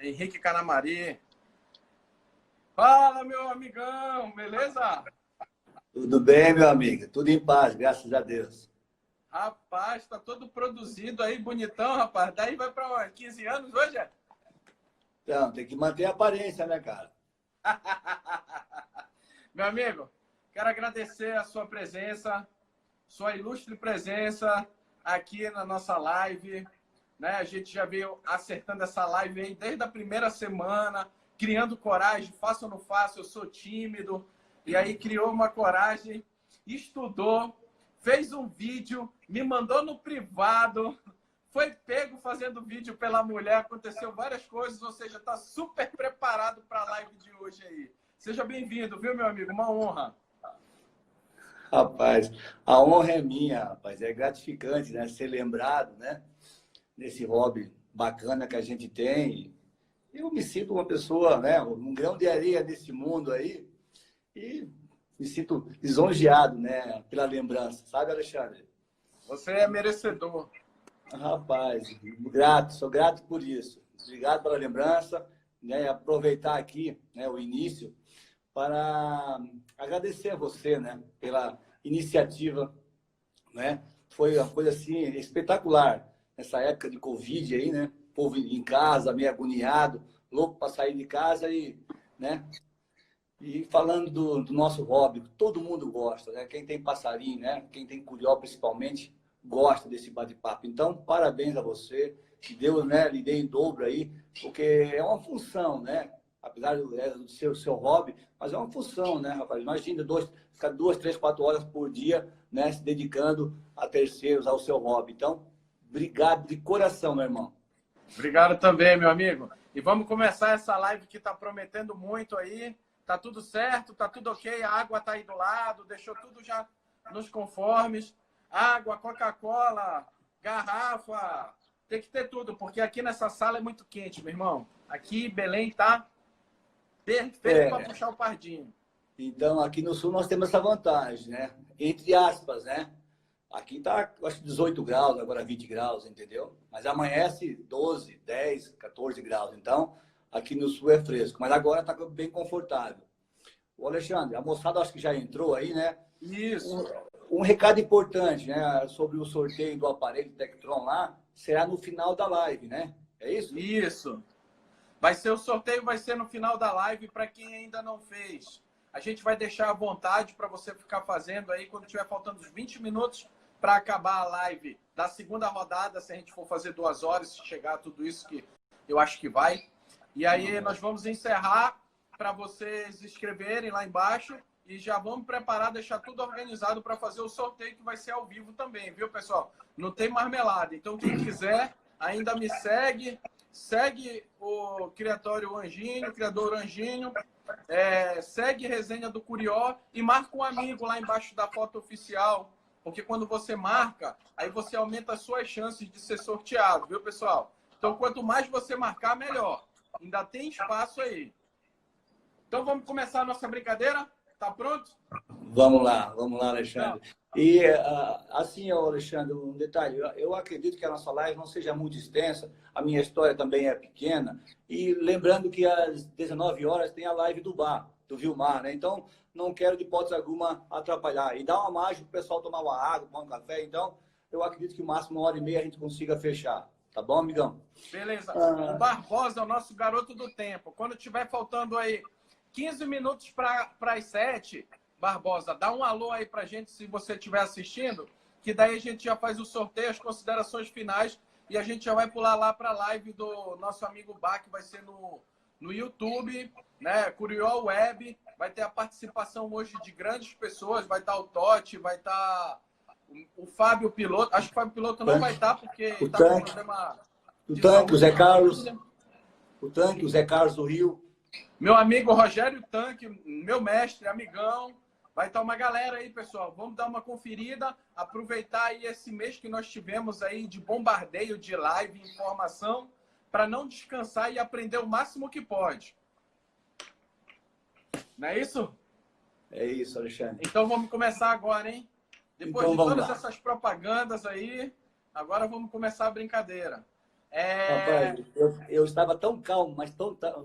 Henrique Canamari. Fala, meu amigão, beleza? Tudo bem, meu amigo? Tudo em paz, graças a Deus. Rapaz, tá todo produzido aí, bonitão, rapaz. Daí vai para 15 anos hoje? Então, tem que manter a aparência, né, cara? Meu amigo, quero agradecer a sua presença, sua ilustre presença aqui na nossa live. Né? A gente já veio acertando essa live aí desde a primeira semana, criando coragem, faço ou não faço, eu sou tímido. E aí criou uma coragem, estudou, fez um vídeo, me mandou no privado, foi pego fazendo vídeo pela mulher, aconteceu várias coisas, ou seja, está super preparado para a live de hoje aí. Seja bem-vindo, viu, meu amigo? Uma honra. Rapaz, a honra é minha, rapaz. É gratificante, né? Ser lembrado, né? Nesse hobby bacana que a gente tem. Eu me sinto uma pessoa, né? Um grão de areia desse mundo aí. E me sinto lisonjeado, né? Pela lembrança. Sabe, Alexandre? Você é merecedor. Rapaz, grato, sou grato por isso. Obrigado pela lembrança, né? Aproveitar aqui, né, o início para agradecer a você, né, pela iniciativa, né? Foi uma coisa assim espetacular nessa época de Covid aí, né? O povo em casa, meio agoniado, louco para sair de casa e, né? E falando do nosso hobby, todo mundo gosta, né? Quem tem passarinho, né? Quem tem curió, principalmente, gosta desse bate-papo. Então, parabéns a você. Que Deus, né, lhe dê em dobro aí, porque é uma função, né? Apesar do seu hobby, mas é uma função, né, rapaz? Imagina ficar 2, 3, 4 horas por dia, né, se dedicando a terceiros, ao seu hobby. Então, obrigado de coração, meu irmão. Obrigado também, meu amigo. E vamos começar essa live que está prometendo muito aí. Tá tudo certo, tá tudo ok, a água tá aí do lado, deixou tudo já nos conformes. Água, Coca-Cola, garrafa, tem que ter tudo, porque aqui nessa sala é muito quente, meu irmão. Aqui Belém tá perfeito para puxar o pardinho. Então, aqui no sul nós temos essa vantagem, né? Entre aspas, né? Aqui tá, acho que 18 graus, agora 20 graus, entendeu? Mas amanhece 12, 10, 14 graus. Então, aqui no sul é fresco. Mas agora está bem confortável. O Alexandre, a moçada acho que já entrou aí, né? Isso. Um recado importante, né? Sobre o sorteio do aparelho Tectron lá, será no final da live, né? É isso? Isso. Vai ser o sorteio, vai ser no final da live para quem ainda não fez. A gente vai deixar à vontade para você ficar fazendo aí quando tiver faltando uns 20 minutos para acabar a live da segunda rodada, se a gente for fazer 2 horas, se chegar a tudo isso que eu acho que vai. E aí nós vamos encerrar para vocês escreverem lá embaixo e já vamos preparar, deixar tudo organizado para fazer o sorteio que vai ser ao vivo também, viu, pessoal? Não tem marmelada. Então, quem quiser, ainda me segue. Segue o Criatório Anjinho, o Criador Anjinho, segue Resenha do Curió e marca um amigo lá embaixo da foto oficial, porque quando você marca, aí você aumenta as suas chances de ser sorteado, viu, pessoal? Então, quanto mais você marcar, melhor. Ainda tem espaço aí. Então, vamos começar a nossa brincadeira? Tá pronto? Vamos lá, Alexandre. E assim, Alexandre, um detalhe, eu acredito que a nossa live não seja muito extensa, a minha história também é pequena, e lembrando que às 19 horas tem a live do bar, do Vilmar, né? Então, não quero de hipótese alguma atrapalhar. E dá uma margem para o pessoal tomar uma água, tomar um café, então eu acredito que o máximo 1h30 a gente consiga fechar. Tá bom, amigão? Beleza. O Barbosa é o nosso garoto do tempo. Quando tiver faltando aí 15 minutos para as 7, Barbosa, dá um alô aí pra gente se você estiver assistindo, que daí a gente já faz o sorteio, as considerações finais e a gente já vai pular lá para a live do nosso amigo Bá, que vai ser no YouTube, né? Curió Web, vai ter a participação hoje de grandes pessoas, vai estar o Totti, vai estar o Fábio Piloto, acho que o Fábio Piloto não vai estar porque está com problema de saúde. O Zé Carlos, o Zé Carlos do Rio. Meu amigo Rogério Tanque, meu mestre, amigão. Vai estar uma galera aí, pessoal. Vamos dar uma conferida, aproveitar aí esse mês que nós tivemos aí de bombardeio de live, informação, para não descansar e aprender o máximo que pode. Não é isso? É isso, Alexandre. Então vamos começar agora, hein? Depois de todas essas propagandas aí, agora vamos começar a brincadeira. Rapaz, eu estava tão calmo, mas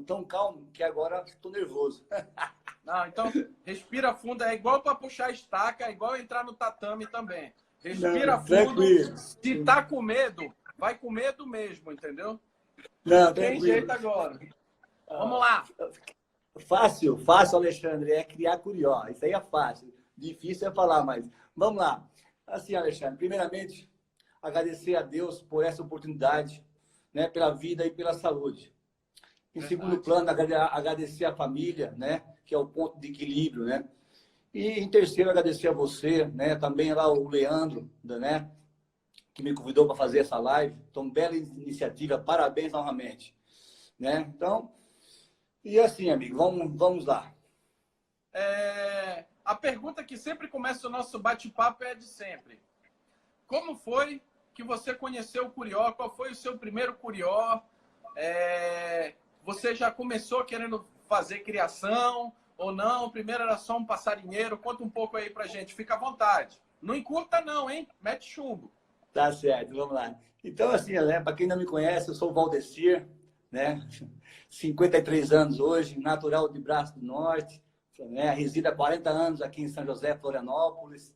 tão calmo que agora estou nervoso. Não, então, respira fundo. É igual para puxar estaca, é igual entrar no tatame também. Respira Não, fundo. tranquilo. Se tá com medo, vai com medo mesmo, entendeu? Não, Tem tranquilo. jeito agora. Vamos lá. Fácil, Alexandre, é criar curió. Isso aí é fácil. Difícil é falar, mas vamos lá. Assim, Alexandre, primeiramente, agradecer a Deus por essa oportunidade, né, pela vida e pela saúde. Em segundo plano, agradecer a família, né, que é o ponto de equilíbrio, né? E em terceiro, agradecer a você, né, também lá o Leandro, né, que me convidou para fazer essa live. Então, bela iniciativa, parabéns novamente, né? Então, e assim, amigo, vamos lá. A pergunta que sempre começa o nosso bate-papo é a de sempre. Como foi que você conheceu o curió? Qual foi o seu primeiro curió? Você já começou querendo fazer criação ou não? Primeiro era só um passarinheiro? Conta um pouco aí pra gente, fica à vontade. Não encurta não, hein? Mete chumbo. Tá certo, vamos lá. Então, assim, né, para quem não me conhece, eu sou o Valdecir, né? 53 anos hoje, natural de Braço do Norte, né? Resido há 40 anos aqui em São José, Florianópolis,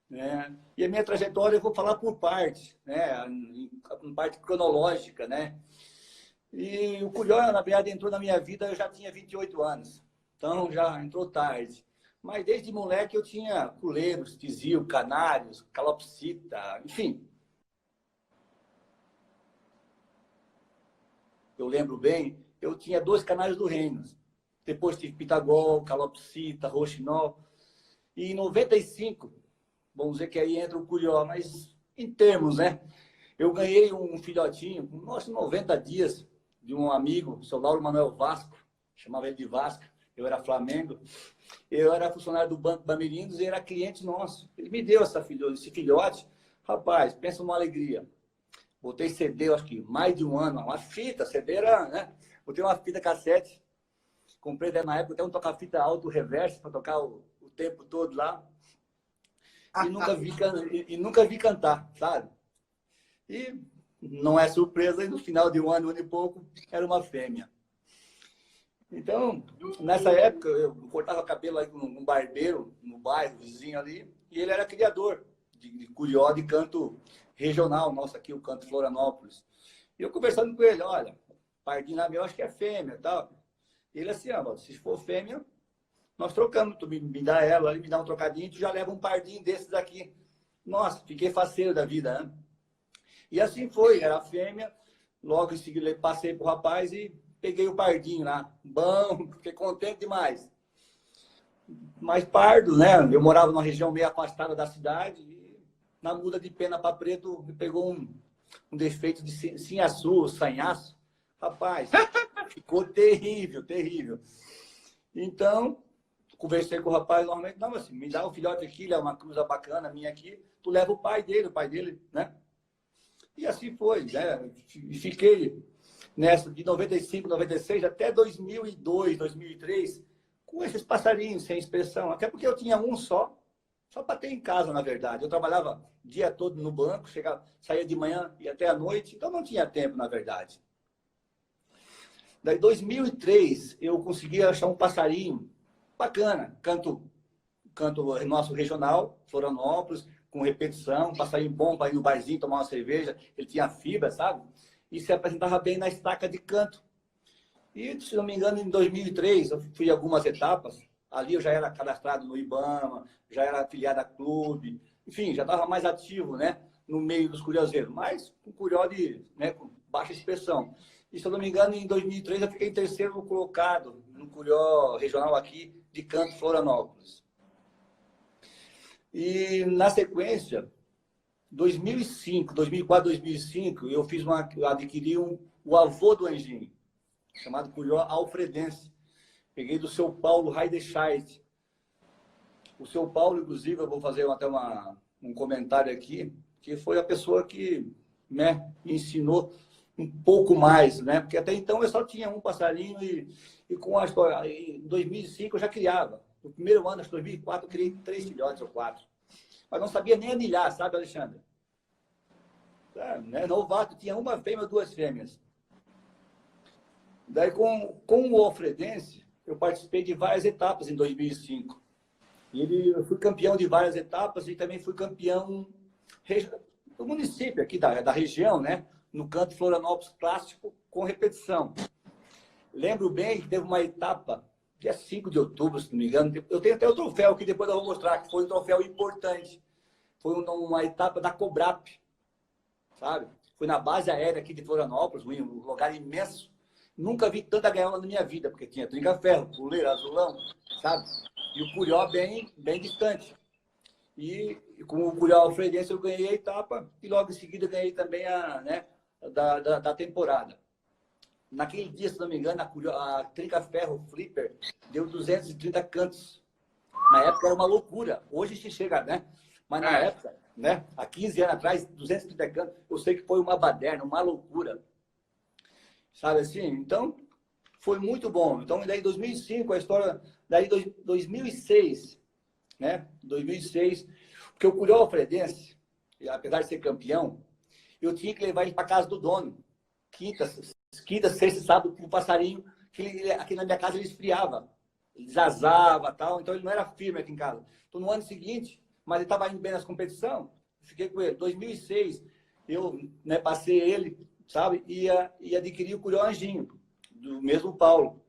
né? E a minha trajetória eu vou falar por parte, né? Em parte cronológica, né? E o curió, na verdade, entrou na minha vida, eu já tinha 28 anos. Então, já entrou tarde. Mas desde moleque eu tinha culeiros, tizil, canários, calopsita, enfim. Eu lembro bem, eu tinha 2 canários do reino. Depois tive pitagol, calopsita, roxinol. E em 95, vamos dizer que aí entra o curió, mas em termos, né? Eu ganhei um filhotinho, nossa, 90 dias, de um amigo, o seu Lauro Manuel Vasco, chamava ele de Vasco, eu era Flamengo. Eu era funcionário do Banco Bamerindos e era cliente nosso. Ele me deu esse filhote. Rapaz, pensa uma alegria. Botei CD, acho que mais de um ano, uma fita, CD era, né? Botei uma fita cassete. Comprei na época até um toca-fita alto reverso para tocar o tempo todo lá. E nunca vi cantar, sabe? E não é surpresa, e no final de um ano e pouco, era uma fêmea. Então, nessa época, eu cortava cabelo aí com um barbeiro no bairro, vizinho ali, e ele era criador de curió de canto regional, nosso aqui, o canto Florianópolis. E eu conversando com ele, olha, pardinho lá meu, acho que é fêmea e tal. E ele assim, ó, se for fêmea, nós trocamos, tu me dá ela, ele me dá um trocadinho, tu já leva um pardinho desses aqui. Nossa, fiquei faceiro da vida, né? E assim foi, era fêmea, logo em seguida passei pro rapaz e peguei o pardinho lá. Bom, fiquei contente demais. Mas pardo, né? Eu morava numa região meio afastada da cidade e na muda de pena para preto me pegou um defeito de sinhaçu, sanhaço. Rapaz, ficou terrível, terrível. Então, conversei com o rapaz normalmente, não, assim, me dá o filhote aqui, ele é uma cruza bacana minha aqui, tu leva o pai dele, né? E assim foi, né? E fiquei nessa de 95, 96 até 2002, 2003, com esses passarinhos sem expressão. Até porque eu tinha um só para ter em casa, na verdade. Eu trabalhava o dia todo no banco, saía de manhã e até à noite, então não tinha tempo, na verdade. Daí, em 2003, eu consegui achar um passarinho bacana, canto nosso regional, Florianópolis, com repetição, um passarinho bom para ir no barzinho tomar uma cerveja, ele tinha fibra, sabe? E se apresentava bem na estaca de canto. E, se não me engano, em 2003, eu fui algumas etapas. Ali eu já era cadastrado no IBAMA, já era afiliado a clube, enfim, já estava mais ativo, né? No meio dos curioseiros, mas com curió né, com baixa expressão. E, se eu não me engano, em 2003 eu fiquei em terceiro colocado no curió regional aqui de canto Florianópolis. E, na sequência, 2005, 2004, 2005, eu adquiri o avô do anjinho, chamado curió alfredense. Peguei do seu Paulo Heidescheid. O seu Paulo, inclusive, eu vou fazer até um comentário aqui, que foi a pessoa que, né, me ensinou um pouco mais, né? Porque até então eu só tinha um passarinho e com a história, em 2005 eu já criava. No primeiro ano, acho que 2004, eu criei 3 filhotes ou 4. Mas não sabia nem anilhar, sabe, Alexandre? né, novato, tinha uma fêmea, duas fêmeas. Daí, com o Alfredense, eu participei de várias etapas em 2005. Eu fui campeão de várias etapas e também fui campeão do município aqui, da região, né? No canto Florianópolis Clássico, com repetição. Lembro bem que teve uma etapa, dia 5 de outubro, se não me engano. Eu tenho até o troféu que depois eu vou mostrar, que foi um troféu importante. Foi uma etapa da Cobrap, sabe? Foi na base aérea aqui de Florianópolis, um lugar imenso. Nunca vi tanta gaiola na minha vida, porque tinha trinca-ferro, puleiro, azulão, sabe? E o Curió bem distante. E com o Curió Alfredense eu ganhei a etapa e logo em seguida ganhei também da temporada. Naquele dia, se não me engano, a trinca-ferro Flipper deu 230 cantos. Na época era uma loucura. Hoje se chega, né? Mas na época, né? Há 15 anos atrás, 230 cantos, eu sei que foi uma baderna, uma loucura. Sabe assim? Então, foi muito bom. Então, daí 2005, a história... Daí 2006, né? 2006, porque o Curió Alfredense, apesar de ser campeão, eu tinha que levar ele para casa do dono. Quinta, sexta, sábado, com o passarinho, que aqui na minha casa ele esfriava. Ele desazava, tal, então ele não era firme aqui em casa. Então, no ano seguinte, mas ele estava indo bem nas competições, fiquei com ele. 2006, eu, né, passei ele, sabe, e adquiri o Curió Anjinho, do mesmo Paulo.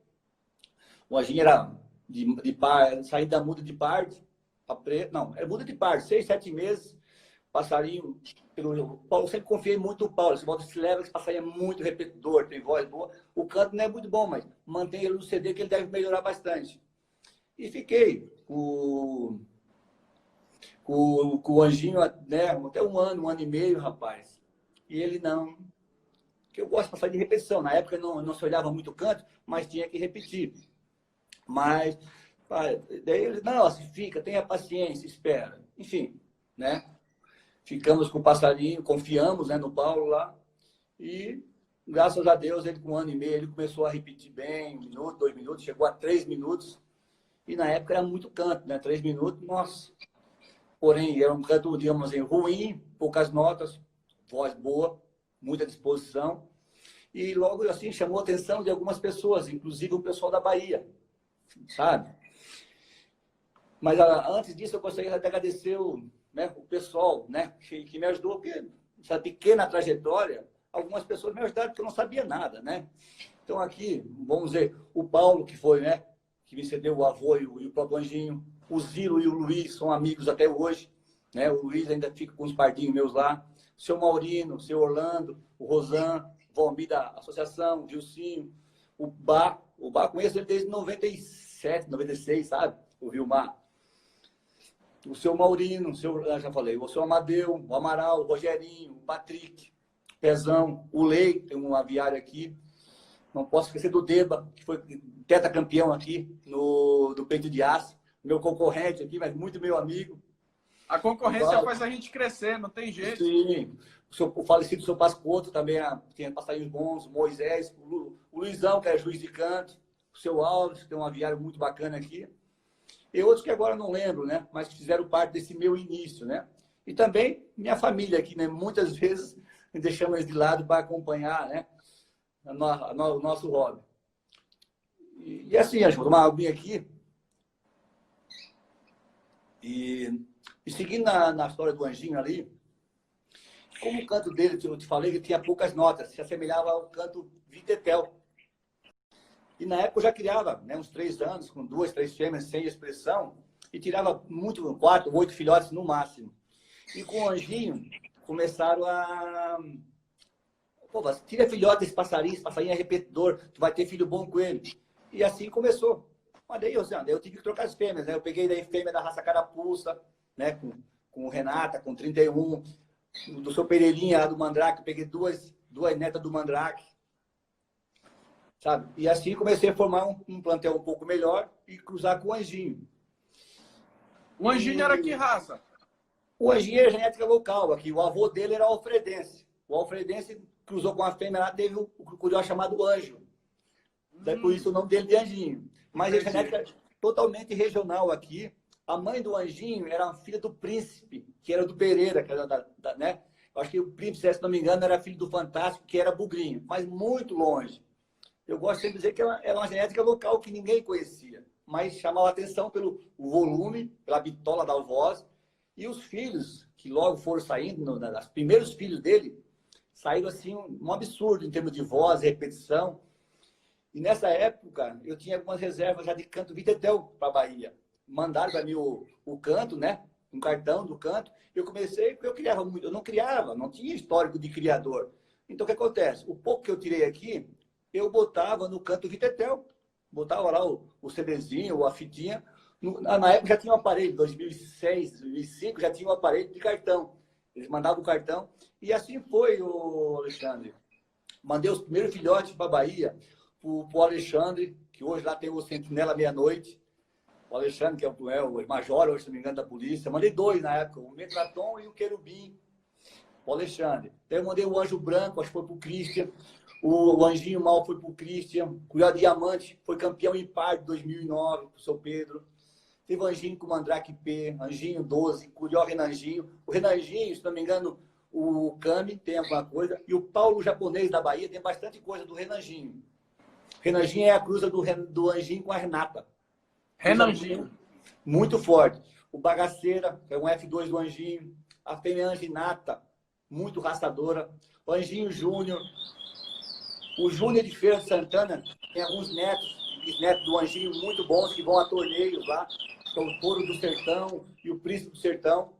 O Anjinho era de par, saí da muda de pardo, não, era muda de pardo, 6, 7 meses, passarinho, o Paulo, sempre confiei muito no Paulo, esse modo se leva, esse passarinho é muito repetidor, tem voz boa, o canto não é muito bom, mas mantém ele no CD que ele deve melhorar bastante. E fiquei com o Anjinho, né, até um ano e meio, rapaz, e ele não, que eu gosto de passar de repetição, na época não se olhava muito o canto, mas tinha que repetir. Mas, daí ele, não, assim, fica, tenha paciência, espera. Enfim, né? Ficamos com o passarinho, confiamos, né, no Paulo lá. E, graças a Deus, ele com um ano e meio, ele começou a repetir bem, 1 minuto, 2 minutos, chegou a 3 minutos. E na época era muito canto, né? 3 minutos, nossa. Porém, era um canto, digamos assim, ruim, poucas notas, voz boa, muita disposição. E logo assim chamou a atenção de algumas pessoas, inclusive o pessoal da Bahia, sabe? Mas antes disso eu gostaria de agradecer o pessoal, né, que me ajudou, porque essa pequena trajetória, algumas pessoas me ajudaram porque eu não sabia nada, né? Então aqui, vamos dizer, o Paulo, que foi, né, que me cedeu o avô e o próprio Anjinho, o Zilo e o Luiz são amigos até hoje, né? O Luiz ainda fica com os pardinhos meus lá, o seu Maurino, o seu Orlando, o Rosan, o Valmir da associação, o Gilcinho, o Bá conheço ele desde 97, 96, sabe? O Vilmar. O seu Maurino, já falei, o seu Amadeu, o Amaral, o Rogerinho, o Patrick, o Pezão, o Lei, tem um aviário aqui. Não posso esquecer do Deba, que foi tetracampeão aqui do peito de aço. Meu concorrente aqui, mas muito meu amigo. A concorrência faz a gente crescer, não tem jeito. Sim. O falecido seu Pascoto também tinha passarinhos bons, o Moisés, o Luizão, que é juiz de canto, o seu Alves, que tem um aviário muito bacana aqui. E outros que agora não lembro, né? Mas que fizeram parte desse meu início, né? E também minha família aqui, né? Muitas vezes deixamos eles de lado para acompanhar, né? O nosso hobby. E assim, acho que vou tomar uma aguinha aqui. E seguindo na história do Anjinho ali, como o canto dele, eu te falei, ele tinha poucas notas, se assemelhava ao canto Vitetel. E na época eu já criava, né, uns 3 anos, com 2, 3 fêmeas sem expressão, e tirava muito, 4, 8 filhotes no máximo. E com o Anjinho, começaram a... Pô, tira filhote desse passarinho é repetidor, tu vai ter filho bom com ele. E assim começou. Mas daí eu tive que trocar as fêmeas, né? Eu peguei daí fêmea da raça carapuça, né, com Renata, com 31, do seu Pereirinha, do Mandrake, eu peguei duas netas do Mandrake. Sabe? E assim comecei a formar um plantel um pouco melhor e cruzar com o Anjinho. O Anjinho era que raça? O Anjinho era genética local aqui. O avô dele era alfredense. O alfredense cruzou com a fêmea lá, teve o curió chamado Anjo. Daí por isso o nome dele de Anjinho. Mas é genética totalmente regional aqui. A mãe do Anjinho era a filha do príncipe, que era do Pereira, que era né? Acho que o Príncipe, se não me engano, era filho do Fantástico, que era bugrinho, mas muito longe. Eu gosto sempre de dizer que era uma genética local que ninguém conhecia, mas chamava a atenção pelo volume, pela bitola da voz. E os filhos, que logo foram saindo, os primeiros filhos dele, saíram assim um absurdo em termos de voz, repetição. E nessa época, eu tinha algumas reservas já de canto Vitetel para a Bahia. Mandaram para mim o canto, né? Um cartão do canto. Eu comecei, porque eu criava muito. Eu não criava, não tinha histórico de criador. Então, o que acontece? O pouco que eu tirei aqui, eu botava no canto Vitetel. Botava lá o CDzinho, ou a fitinha. Na época já tinha um aparelho, 2006, 2005, já tinha um aparelho de cartão. Eles mandavam o cartão. E assim foi, o Alexandre. Mandei os primeiros filhotes para a Bahia, para o Alexandre, que hoje lá tem o Sentinela Meia-Noite. O Alexandre, que é o major, hoje, se não me engano, da polícia. Mandei 2 na época, o Metraton e o Querubim. O Alexandre. Então, eu mandei o Anjo Branco, acho que foi para o Christian. O Anjinho Mal foi para o Christian. O Curió Diamante foi campeão impar de 2009, para o São Pedro. Teve o Anjinho com o Mandrake P, Anjinho 12, Curió Renanjinho. O Renanjinho, se não me engano, o Kami tem alguma coisa. E o Paulo Japonês da Bahia tem bastante coisa do Renanjinho. Renanjinho é a cruza do Anjinho com a Renata. Renanjinho. Muito forte. O Bagaceira, é um F2 do Anjinho. A fêmea Anginata, muito raçadora. O Anjinho Júnior. O Júnior de Feira de Santana tem alguns netos, bisnetos do Anjinho muito bons que vão a torneios lá. São o Touro do Sertão e o Príncipe do Sertão.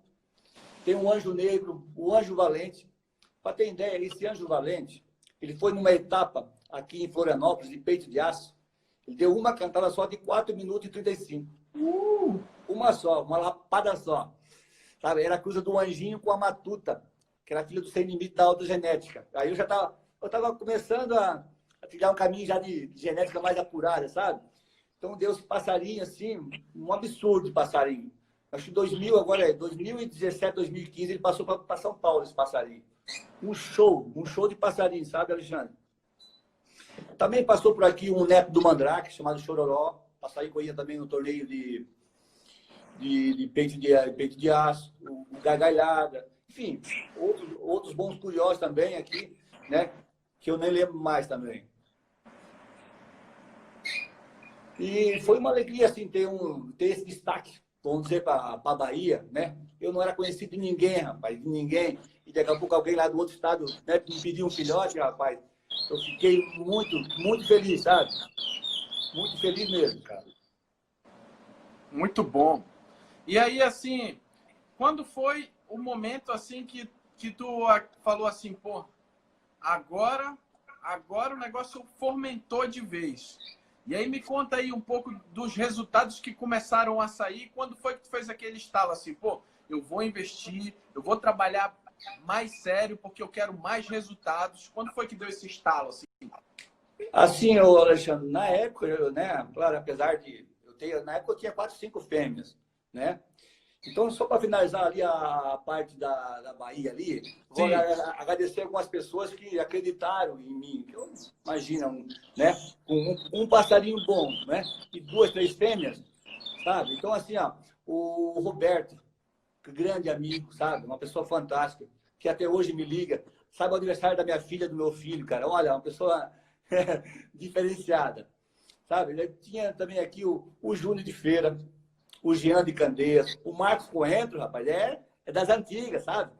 Tem o Anjo Negro, o Anjo Valente. Para ter ideia, esse Anjo Valente, ele foi numa etapa aqui em Florianópolis, de peito de aço. Ele deu uma cantada só de 4 minutos e 35. Uma só, uma lapada só. Sabe? Era a cruza do Anjinho com a Matuta, que era filha do Sem Limite da Alta Genética. Aí eu estava começando a trilhar um caminho já de genética mais apurada, sabe? Então deu esse passarinho assim, um absurdo de passarinho. Acho que 2017, 2015, ele passou para São Paulo, esse passarinho. Um show de passarinho, sabe, Alexandre? Também passou por aqui um neto do Mandrake, chamado Chororó. Passarinho corria também no torneio de peito de aço, o Gargalhada. Enfim, outros bons curiosos também aqui, né? Que eu nem lembro mais também. E foi uma alegria, assim, ter esse destaque, vamos dizer, para a Bahia, né? Eu não era conhecido de ninguém, rapaz, de ninguém. E daqui a pouco alguém lá do outro estado, né, me pediu um filhote, rapaz. Eu fiquei muito, muito feliz, sabe? Muito feliz mesmo, cara. Muito bom. E aí, assim, quando foi o momento, assim, que tu falou assim, pô, agora o negócio fomentou de vez. E aí me conta aí um pouco dos resultados que começaram a sair. Quando foi que tu fez aquele estalo assim, pô, eu vou investir, eu vou trabalhar mais sério porque eu quero mais resultados. Quando foi que deu esse estalo assim? Assim, Alexandre, na época, né, claro, apesar de na época eu tinha 4, 5 fêmeas, né? Então, só para finalizar ali a parte da Bahia ali, vou agradecer algumas pessoas que acreditaram em mim. Eu, imagina, né? Com um passarinho bom, né? E 2, 3 fêmeas, sabe? Então, assim, ó, o Roberto, grande amigo, sabe? Uma pessoa fantástica, que até hoje me liga. Sabe o aniversário da minha filha, do meu filho, cara? Olha, uma pessoa diferenciada, sabe? Ele tinha também aqui o Júnior de Feira, o Jean de Candeias, o Marcos Coentro, rapaz, é das antigas, sabe?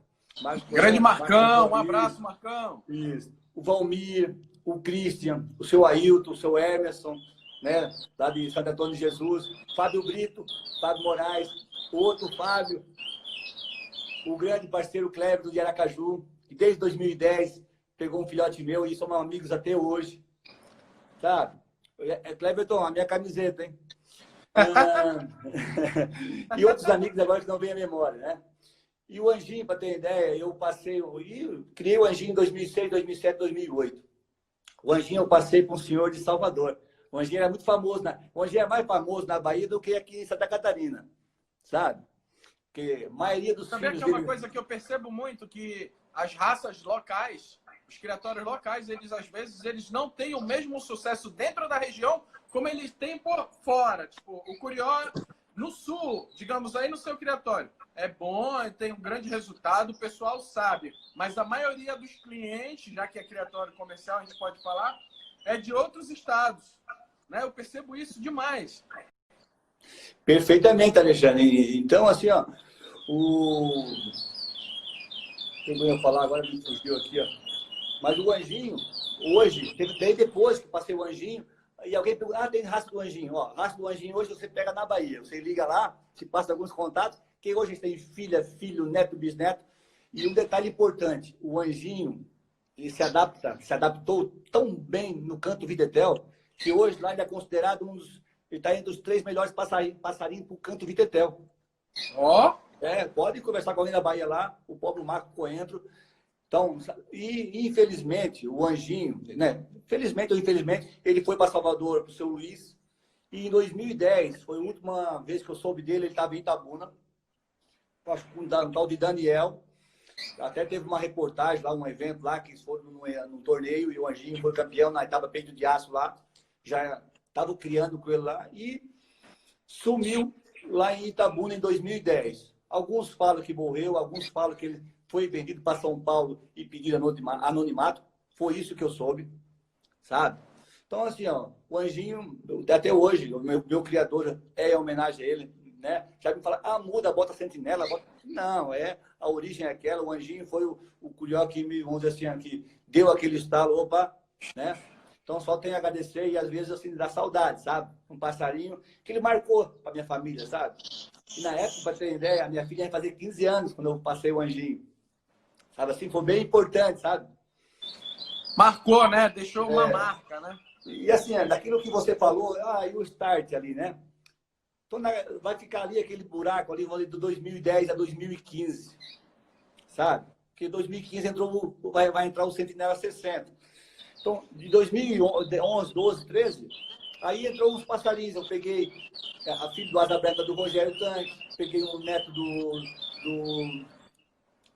Grande Marcão, um abraço, Marcão. Isso. O Valmir, o Christian, o seu Ailton, o seu Emerson, né? Lá de Santo Antônio de Jesus, Fábio Brito, Fábio Moraes, o outro Fábio, o grande parceiro Cleber de Aracaju, que desde 2010 pegou um filhote meu e somos amigos até hoje, sabe? Cleberton, a minha camiseta, hein? E outros amigos agora que não vêm à memória, né? E o Anjinho, para ter ideia, eu criei o Anjinho em 2006, 2007, 2008. O Anjinho eu passei para um senhor de Salvador. O Anjinho era muito famoso, o Anjinho é mais famoso na Bahia do que aqui em Santa Catarina, sabe? Porque a maioria dos Também filhos que é uma coisa que eu percebo muito, que as raças locais, os criatórios locais, eles às vezes eles não têm o mesmo sucesso dentro da região como eles têm por fora. Tipo, o Curió no sul, digamos aí no seu criatório, é bom, tem um grande resultado, o pessoal sabe. Mas a maioria dos clientes, já que é criatório comercial, a gente pode falar, é de outros estados. Né? Eu percebo isso demais. Perfeitamente, Alexandre. Então, assim, ó, o... eu ia falar agora, me fugiu aqui, ó. Mas o anjinho, hoje, daí depois que passei o anjinho, e alguém pergunta, tem raça do anjinho. Ó, raça do anjinho hoje você pega na Bahia. Você liga lá, se passa alguns contatos, que hoje tem filha, filho, neto, bisneto. E um detalhe importante, o anjinho, ele se adaptou tão bem no canto Vitetel, que hoje lá ele é considerado ele está entre os 3 melhores passarinhos para o canto Vitetel. Ó! Pode conversar com alguém da Bahia lá, o pobre Marco Coentro. Então, e infelizmente, o anjinho, né? Felizmente ou infelizmente, ele foi para Salvador, para o seu Luiz. E em 2010, foi a última vez que eu soube dele, ele estava em Itabuna. Acho que um tal de Daniel. Até teve uma reportagem lá, um evento lá, que eles foram num torneio e o anjinho foi campeão na etapa peito de aço lá. Já estava criando com ele lá. E sumiu lá em Itabuna em 2010. Alguns falam que morreu, alguns falam que ele foi vendido para São Paulo e pediram anonimato. Foi isso que eu soube, sabe? Então, assim, ó, o anjinho, até hoje, o meu criador é em homenagem a ele, né? Já me fala, muda, bota sentinela, bota... Não, a origem é aquela, o anjinho foi o curió que me, vamos dizer assim, que deu aquele estalo, opa, né? Então, só tenho a agradecer e, às vezes, assim, dá saudade, sabe? Um passarinho que ele marcou para minha família, sabe? E, na época, para ter ideia, a minha filha ia fazer 15 anos quando eu passei o anjinho. Sabe assim, foi bem importante, sabe? Marcou, né? Deixou uma marca, né? E, assim, daquilo que você falou, e o start ali, né? Então, vai ficar ali aquele buraco ali, do 2010 a 2015, sabe? Porque 2015 vai entrar o Sentinela 60. Então, de 2011, 12, 13, aí entrou uns passarinhos. Eu peguei a filha do Asa Branca do Rogério Tanque, peguei um neto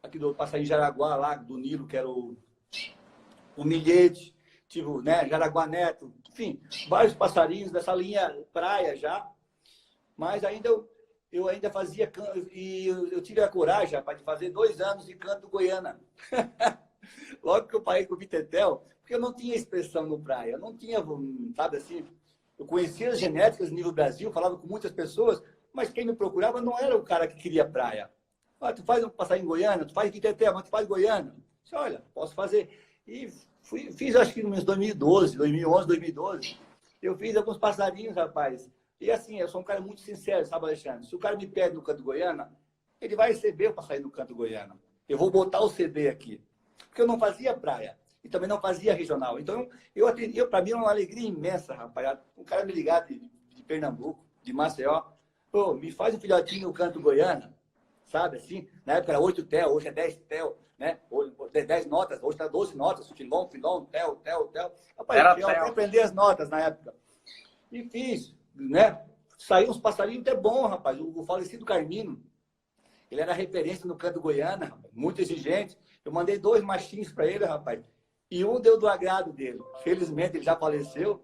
aqui do passarinho Jaraguá, lá do Nilo, que era o Milhete, tipo, né, Jaraguá Neto, enfim, vários passarinhos dessa linha praia já, mas ainda eu ainda fazia, e eu tive a coragem, rapaz, de fazer 2 anos de canto Goiana. Logo que eu parei com o Vitetel, porque eu não tinha expressão no praia, eu não tinha, sabe assim, eu conhecia as genéticas no nível Brasil, falava com muitas pessoas, mas quem me procurava não era o cara que queria praia. Tu faz um passarinho em Goiânia, tu faz Vitetel, mas tu faz Goiânia. Disse, olha, posso fazer. E fiz, acho que nos 2012, 2011, 2012, eu fiz alguns passarinhos, rapaz. E assim, eu sou um cara muito sincero, sabe, Alexandre? Se o cara me pede no canto Goiânia, ele vai receber o passarinho no canto Goiânia. Eu vou botar o CD aqui. Porque eu não fazia praia. E também não fazia regional. Então, para mim, é uma alegria imensa, rapaz. Um cara me ligar de Pernambuco, de Maceió, me faz um filhotinho no canto Goiânia. Sabe assim? Na época era 8 tel, hoje é 10 tel, né? Hoje é 10 notas, hoje está 12 notas, filão, tel. Rapaz, eu até aprender as notas na época. E fiz, né? Saiu uns passarinhos até bom, rapaz. O falecido Carmino, ele era referência no canto Goiânia, rapaz, muito exigente. Eu mandei 2 machinhos para ele, rapaz. E um deu do agrado dele. Felizmente ele já faleceu,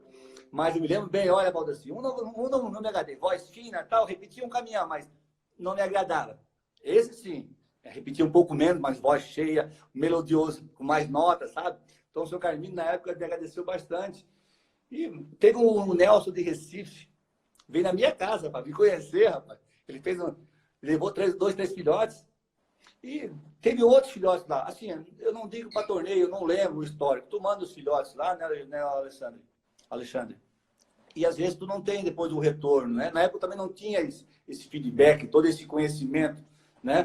mas eu me lembro bem, olha, Valdeci, um não me agradei, voz fina, tal, repetia um caminhão, mas não me agradava. Esse sim, repetia um pouco menos, mas voz cheia, melodioso, com mais notas, sabe? Então o seu Carmino, na época, me agradeceu bastante. E teve um Nelson de Recife, veio na minha casa para me conhecer, rapaz. Ele levou 2, 3 filhotes. E teve outros filhotes lá. Assim, eu não digo para torneio, eu não lembro o histórico. Tu manda os filhotes lá, né, Alexandre? E às vezes tu não tem depois o retorno, né? Na época eu também não tinha esse feedback, todo esse conhecimento, né?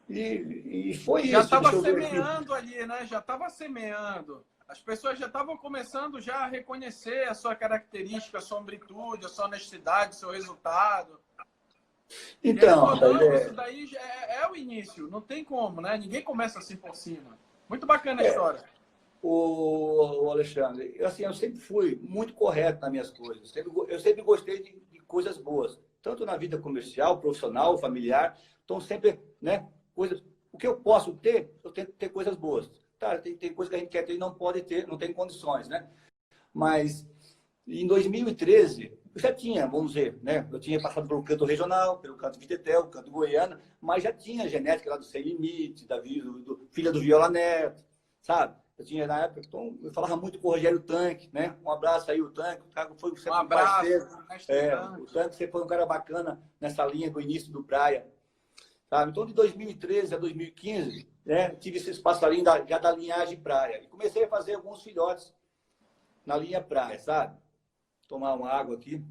E foi já isso. Já estava semeando ali, né? Já estava semeando. As pessoas já estavam começando já a reconhecer a sua característica, a sua amplitude, a sua honestidade, o seu resultado. Então, isso daí é o início, não tem como, né? Ninguém começa assim por cima. Muito bacana a história. O Alexandre, assim, eu sempre fui muito correto nas minhas coisas. Eu sempre gostei de coisas boas, tanto na vida comercial, profissional, familiar. Então, sempre, né, o que eu posso ter, eu tento ter coisas boas. Tá, tem coisa que a gente quer ter e não pode ter, não tem condições, né? Mas em 2013, eu já tinha, vamos dizer, né? Eu tinha passado pelo canto regional, pelo canto Vitetel, canto Goiânia, mas já tinha genética lá do Sem Limite, filha do Viola Neto, sabe? Eu tinha na época, então eu falava muito com o Rogério Tanque, né? Um abraço aí, o Tanque, o cara foi sempre um parceiro. O Tanque sempre foi um cara bacana nessa linha do início do Praia, sabe? Então, de 2013 a 2015, né? Tive esses passarinhos já da linhagem Praia. E comecei a fazer alguns filhotes na linha Praia, sabe? Tomar uma água aqui.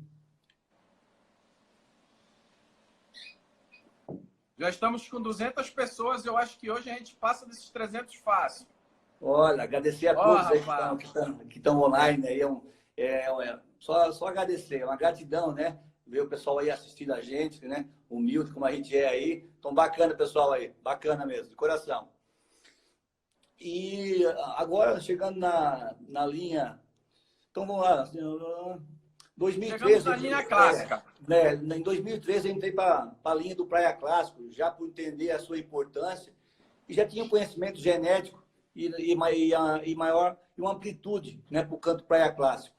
Já estamos com 200 pessoas. Eu acho que hoje a gente passa desses 300 fácil. Olha, agradecer a todos aí que estão online. Aí só agradecer. É uma gratidão, né? Ver o pessoal aí assistindo a gente, né? Humilde como a gente é aí. Então, bacana, pessoal aí. Bacana mesmo, de coração. E agora, chegando na linha... Então, vamos lá. 2013... Chegamos na linha clássica. Em 2013, eu entrei para a linha do Praia Clássico, já por entender a sua importância. E já tinha um conhecimento genético e maior, e uma amplitude, né, para o canto Praia Clássico.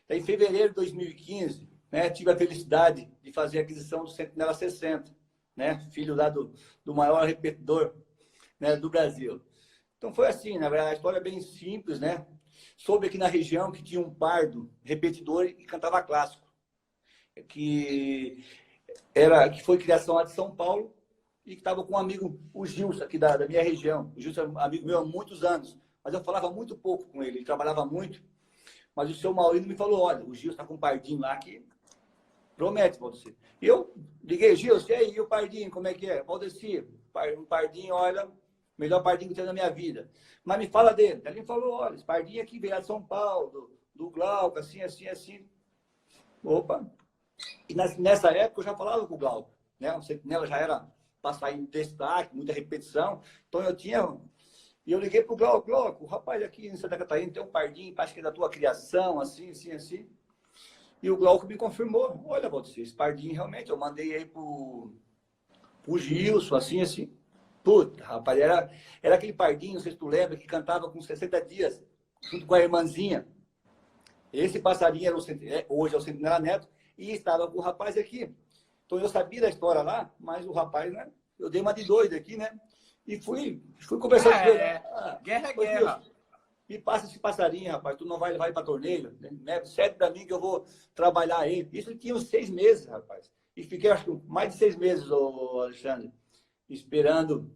Então, em fevereiro de 2015, né, tive a felicidade de fazer a aquisição do Sentinela 60, né, filho lá do maior repetidor, né, do Brasil. Então, foi assim, na verdade, a história é bem simples, né? Soube aqui na região que tinha um pardo repetidor e cantava clássico, que foi criação lá de São Paulo e que estava com um amigo, o Gilson, aqui da minha região. O Gilson é amigo meu há muitos anos, mas eu falava muito pouco com ele trabalhava muito. Mas o seu Maurino me falou, olha, o Gilson está com um pardinho lá que promete, Valdeci. E eu liguei, Gilson, e aí, e o pardinho, como é que é? Valdeci, um pardinho, olha, melhor pardinho que tem na minha vida. Mas me fala dele. Ele falou, olha, esse pardinho aqui veio de São Paulo, do Glauco, assim, assim, assim. Opa! E nessa época eu já falava com o Glauco, né? O Sentinela já era para sair em destaque, muita repetição. Então eu tinha... E eu liguei para o Glauco, o rapaz aqui em Santa Catarina tem um pardinho, acho que é da tua criação, assim, assim, assim. E o Glauco me confirmou, olha, Valdeci, esse pardinho realmente, eu mandei aí pro Gilson, assim, assim. Puta, rapaz, era aquele pardinho, não sei se tu lembra, que cantava com 60 dias, junto com a irmãzinha. Esse passarinho hoje é o Sentinela Neto, e estava com o rapaz aqui. Então eu sabia da história lá, mas o rapaz, né? Eu dei uma de doido aqui, né? E fui conversando com ele. Guerra é guerra. Me passa esse passarinho, rapaz. Tu não vai levar ele para torneio? Né? Cede para mim que eu vou trabalhar ele. Isso tinha uns 6 meses, rapaz. E fiquei, acho que mais de 6 meses, Alexandre, esperando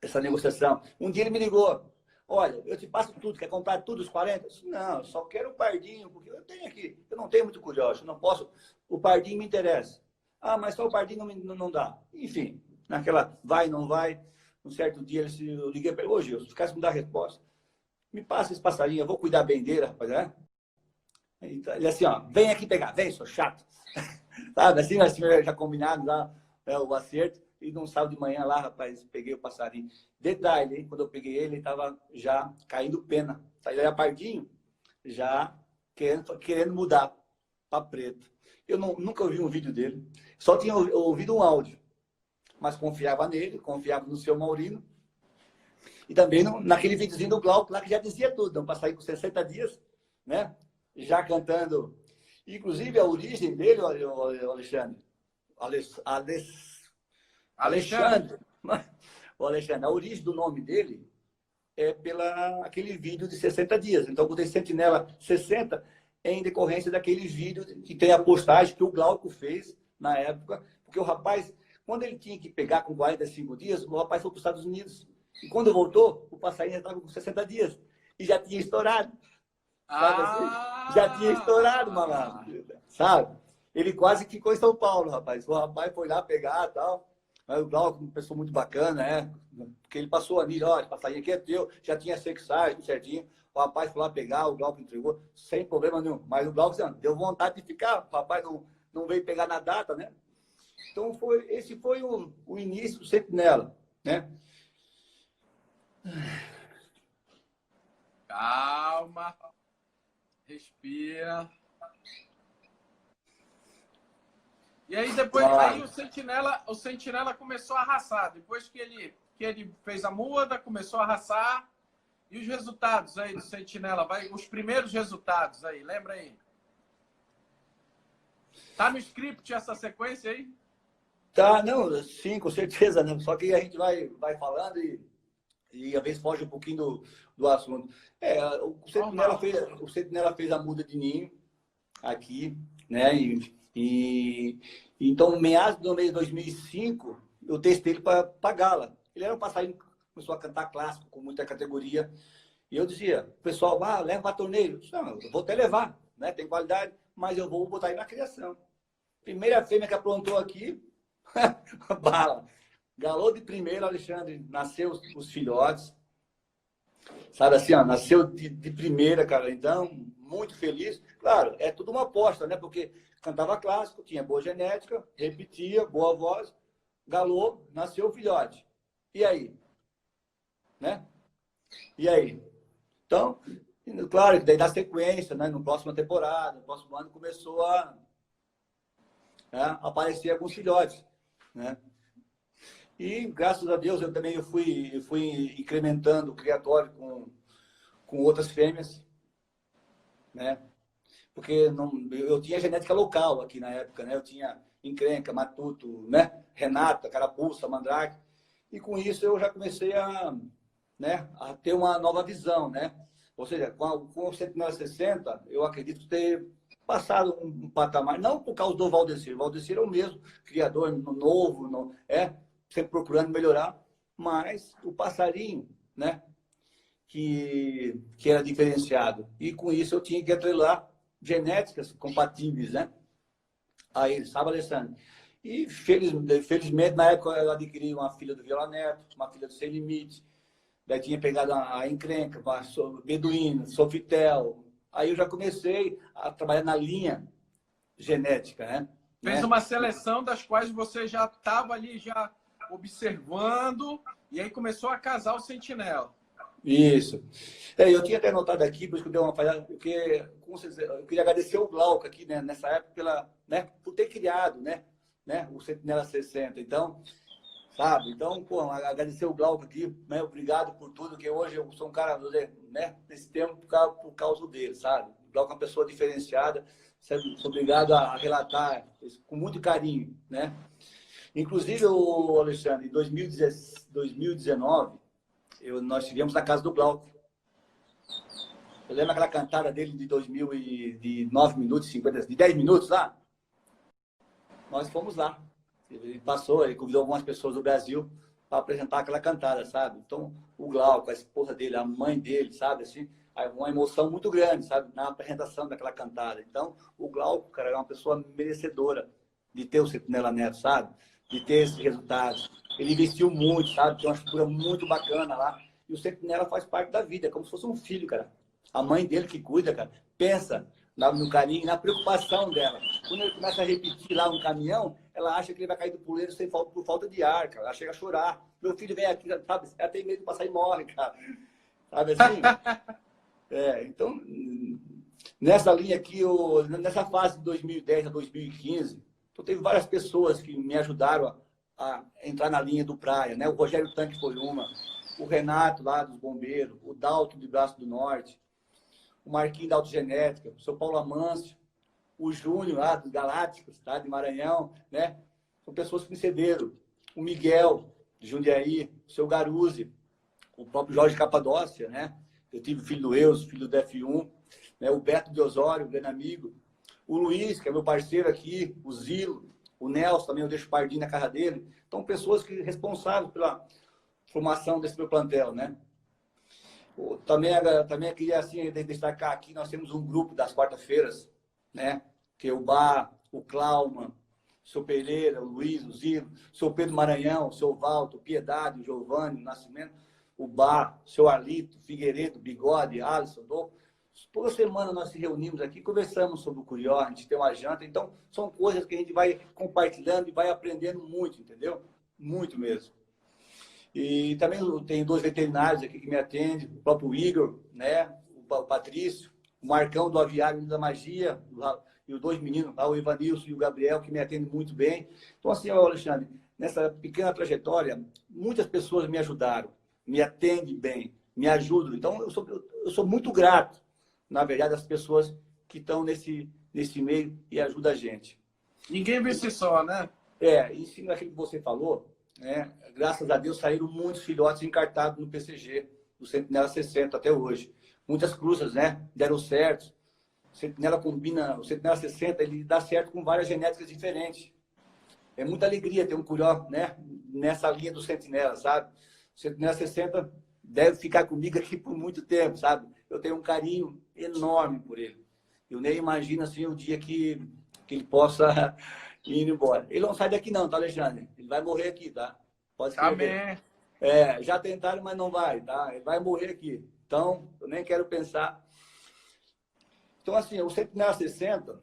essa negociação. Um dia ele me ligou. Olha, eu te passo tudo. Quer comprar tudo, os 40? Eu disse, não, eu só quero o pardinho, porque eu tenho aqui. Eu não tenho muito curioso, não posso. O pardinho me interessa. Ah, mas só o pardinho não dá. Enfim, naquela vai, não vai. Um certo dia eu liguei para ele, ô Gilson, se ficasse me dar a resposta, me passa esse passarinho, eu vou cuidar bem dele, rapaz, né? Ele assim, ó, vem aqui pegar, vem, sou chato. Sabe, assim, nós tínhamos já combinado lá o acerto, e num sábado de manhã lá, rapaz, peguei o passarinho. Detalhe, hein? Quando eu peguei ele estava já caindo pena. Ele era pardinho, já querendo mudar para preto. Eu nunca ouvi um vídeo dele, só tinha ouvido um áudio. Mas confiava nele, confiava no seu Maurino. E também naquele videozinho do Glauco lá, que já dizia tudo. Não, para sair com 60 dias, né? Já cantando. Inclusive, a origem dele, Alexandre. Alexandre. O Alexandre, a origem do nome dele é aquele vídeo de 60 dias. Então, quando tem Sentinela 60, é em decorrência daquele vídeo que tem a postagem que o Glauco fez na época. Porque o rapaz... Quando ele tinha que pegar com 45 dias, o rapaz foi para os Estados Unidos. E quando voltou, o passarinho já estava com 60 dias. E já tinha estourado. Sabe assim? Já tinha estourado, malandro. Sabe? Ele quase ficou em São Paulo, rapaz. O rapaz foi lá pegar e tal. Mas o Glauco, uma pessoa muito bacana, né? Porque ele passou ali, olha, o passarinho aqui é teu. Já tinha sexagem, tudo certinho. O rapaz foi lá pegar, o Glauco entregou, sem problema nenhum. Mas o Glauco deu vontade de ficar. O rapaz não veio pegar na data, né? Então, esse foi o início do Sentinela, né? Calma. Respira. E aí, depois, aí o Sentinela começou a arrasar. Depois que ele fez a muda, começou a arrasar. E os resultados aí do Sentinela? Os primeiros resultados aí, lembra aí? Tá no script essa sequência aí? Tá, não, sim, com certeza, né? Só que a gente vai falando e às vezes foge um pouquinho do assunto. O Sentinela fez a muda de ninho aqui, né? Então, meados do mês de 2005, eu testei ele para Gala. Ele era um passarinho que começou a cantar clássico com muita categoria. E eu dizia, o pessoal, leva para torneio. Eu disse, não, eu vou até levar, né? Tem qualidade, mas eu vou botar ele na criação. Primeira fêmea que aprontou aqui, bala. Galou de primeiro, Alexandre, nasceu os filhotes. Sabe assim, ó, nasceu de primeira, cara. Então, muito feliz. Claro, é tudo uma aposta, né? Porque cantava clássico, tinha boa genética, repetia, boa voz. Galou, nasceu o filhote. E aí? Né? E aí? Então, claro, daí dá sequência, né? No próxima temporada, no próximo ano, começou a aparecer alguns filhotes, né? E, graças a Deus, eu também fui incrementando o criatório com outras fêmeas, né? Porque eu tinha genética local aqui na época, né? Eu tinha encrenca, matuto, né? Renata, carapuça, mandrake. E com isso eu já comecei a ter uma nova visão, né? Ou seja, com o Sentinela 60, eu acredito ter passado um patamar, não por causa do Valdecir. O Valdecir é o mesmo, criador novo, sempre procurando melhorar, mas o passarinho, né? Que era diferenciado. E com isso eu tinha que atrelar genéticas compatíveis, né? A ele, sabe, Alessandro? E felizmente, na época, eu adquiri uma filha do Viola Neto, uma filha do Sem Limite, daí tinha pegado a encrenca, beduíno, sofitel. Aí eu já comecei a trabalhar na linha genética, né? Fez uma seleção das quais você já estava ali já observando e aí começou a casar o Sentinela. Isso. Eu tinha até anotado aqui, por isso que eu dei uma falhada, porque eu queria agradecer o Glauco aqui, né, nessa época, por ter criado, né, o Sentinela 60. Então, sabe? Então, pô, agradecer o Glauco aqui, né, obrigado por tudo, que hoje eu sou um cara, né, nesse tempo por causa dele, sabe? O Glauco é uma pessoa diferenciada, sou obrigado a relatar com muito carinho, né? Inclusive, o Alexandre, em 2019, nós estivemos na casa do Glauco. Eu lembro aquela cantada dele de 9 minutos, 50, de 10 minutos lá? Nós fomos lá. Ele convidou algumas pessoas do Brasil para apresentar aquela cantada, sabe? Então, o Glauco, a esposa dele, a mãe dele, sabe? Assim, uma emoção muito grande, sabe? Na apresentação daquela cantada. Então, o Glauco, cara, é uma pessoa merecedora de ter o Sentinela Neto, sabe? De ter esses resultados. Ele investiu muito, sabe? Tem uma estrutura muito bacana lá. E o Sentinela faz parte da vida, é como se fosse um filho, cara. A mãe dele que cuida, cara, pensa no carinho, na preocupação dela. Quando ele começa a repetir lá um caminhão, ela acha que ele vai cair do puleiro por falta de ar, cara. Ela chega a chorar. Meu filho vem aqui, sabe? Ela tem medo de passar e morre, cara. Sabe assim? Então, nessa linha aqui, nessa fase de 2010 a 2015, então teve várias pessoas que me ajudaram a entrar na linha do Praia, né? O Rogério Tanque foi uma, o Renato lá dos Bombeiros, o Dalton de Braço do Norte, o Marquinhos da Autogenética, o seu Paulo Amâncio, o Júnior lá dos Galácticos, tá? De Maranhão, né? São pessoas que me cederam. O Miguel, de Jundiaí, o seu Garuzzi, o próprio Jorge Capadócia, né? Eu tive o filho do Eus, filho do F1, né? O Beto de Osório, grande amigo. O Luiz, que é meu parceiro aqui, o Zilo, o Nelson também, eu deixo o pardinho na casa dele. Então, pessoas que responsáveis pela formação desse meu plantel, né? Também queria assim, destacar aqui, nós temos um grupo das quarta-feiras, né? Que é o Bar, o Clauman, o seu Pereira, o Luiz, o Zilo, o seu Pedro Maranhão, o seu Valto, o Piedade, o Giovanni, o Nascimento, o Bar, o seu Arlito, Figueiredo, Bigode, Alisson, Dô. Toda semana nós se reunimos aqui, conversamos sobre o Curió, a gente tem uma janta, então são coisas que a gente vai compartilhando e vai aprendendo muito, entendeu? Muito mesmo. E também tem 2 veterinários aqui que me atendem, o próprio Igor, né? O Patrício, o Marcão do Aviário da Magia, e os 2 meninos, o Ivanilson e o Gabriel, que me atendem muito bem. Então, assim, Alexandre, nessa pequena trajetória, muitas pessoas me ajudaram, me atendem bem, me ajudam. Então, eu sou muito grato, na verdade, às pessoas que estão nesse meio e ajudam a gente. Ninguém vence só, né? Em cima daquilo que você falou, né? Graças a Deus saíram muitos filhotes encartados no PCG, do Sentinela 60 até hoje. Muitas cruzas, né? Deram certo. O Sentinela combina, o Sentinela 60, ele dá certo com várias genéticas diferentes. É muita alegria ter um curió, né? Nessa linha do Sentinela, sabe? O Sentinela 60 deve ficar comigo aqui por muito tempo, sabe? Eu tenho um carinho enorme por ele. Eu nem imagino, assim, o dia que ele possa ir embora. Ele não sai daqui não, tá, Alexandre? Ele vai morrer aqui, tá? Pode escrever. Amém. Já tentaram, mas não vai, tá? Ele vai morrer aqui. Então, eu nem quero pensar. Então, assim, o Sentinela 60...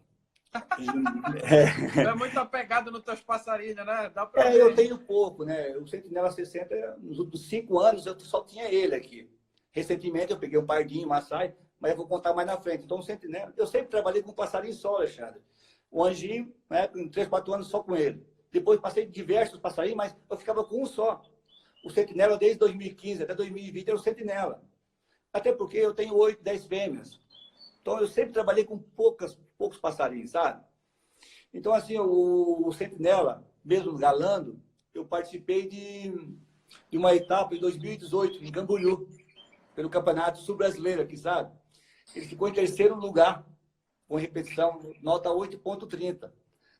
É muito apegado nos teus passarinhos, né? Dá pra ver. Eu tenho pouco, né? O Sentinela 60, nos últimos 5 anos, eu só tinha ele aqui. Recentemente, eu peguei um pardinho, um Maasai, mas eu vou contar mais na frente. Então, o Sentinela, eu sempre trabalhei com passarinho só, Alexandre. O anjinho, né, em 3, 4 anos só com ele. Depois passei diversos passarinhos, mas eu ficava com um só. O Sentinela, desde 2015 até 2020, era o Sentinela. Até porque eu tenho 8, 10 fêmeas. Então, eu sempre trabalhei com poucos passarinhos, sabe? Então, assim, o Sentinela, mesmo galando, eu participei de uma etapa em 2018, em Camboriú, pelo Campeonato Sul-Brasileiro aqui, sabe? Ele ficou em 3º lugar, com repetição, nota 8,30.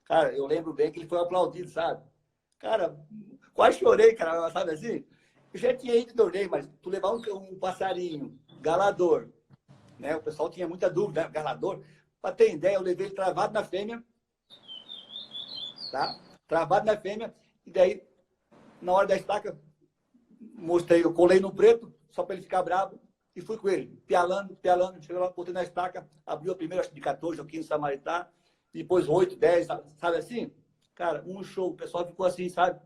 Cara, eu lembro bem que ele foi aplaudido, sabe? Cara, quase chorei, cara, sabe assim? Eu já tinha ido de torneio, mas tu levar um passarinho galador, né? O pessoal tinha muita dúvida, né? Galador. Para ter ideia, eu levei ele travado na fêmea, tá? Travado na fêmea, e daí, na hora da estaca, mostrei, eu colei no preto, só para ele ficar bravo, e fui com ele, pialando, chegou lá, botei na estaca, abriu a primeira, acho que de 14 ou 15 Samaritá, depois 8, 10, sabe assim? Cara, um show, o pessoal ficou assim, sabe?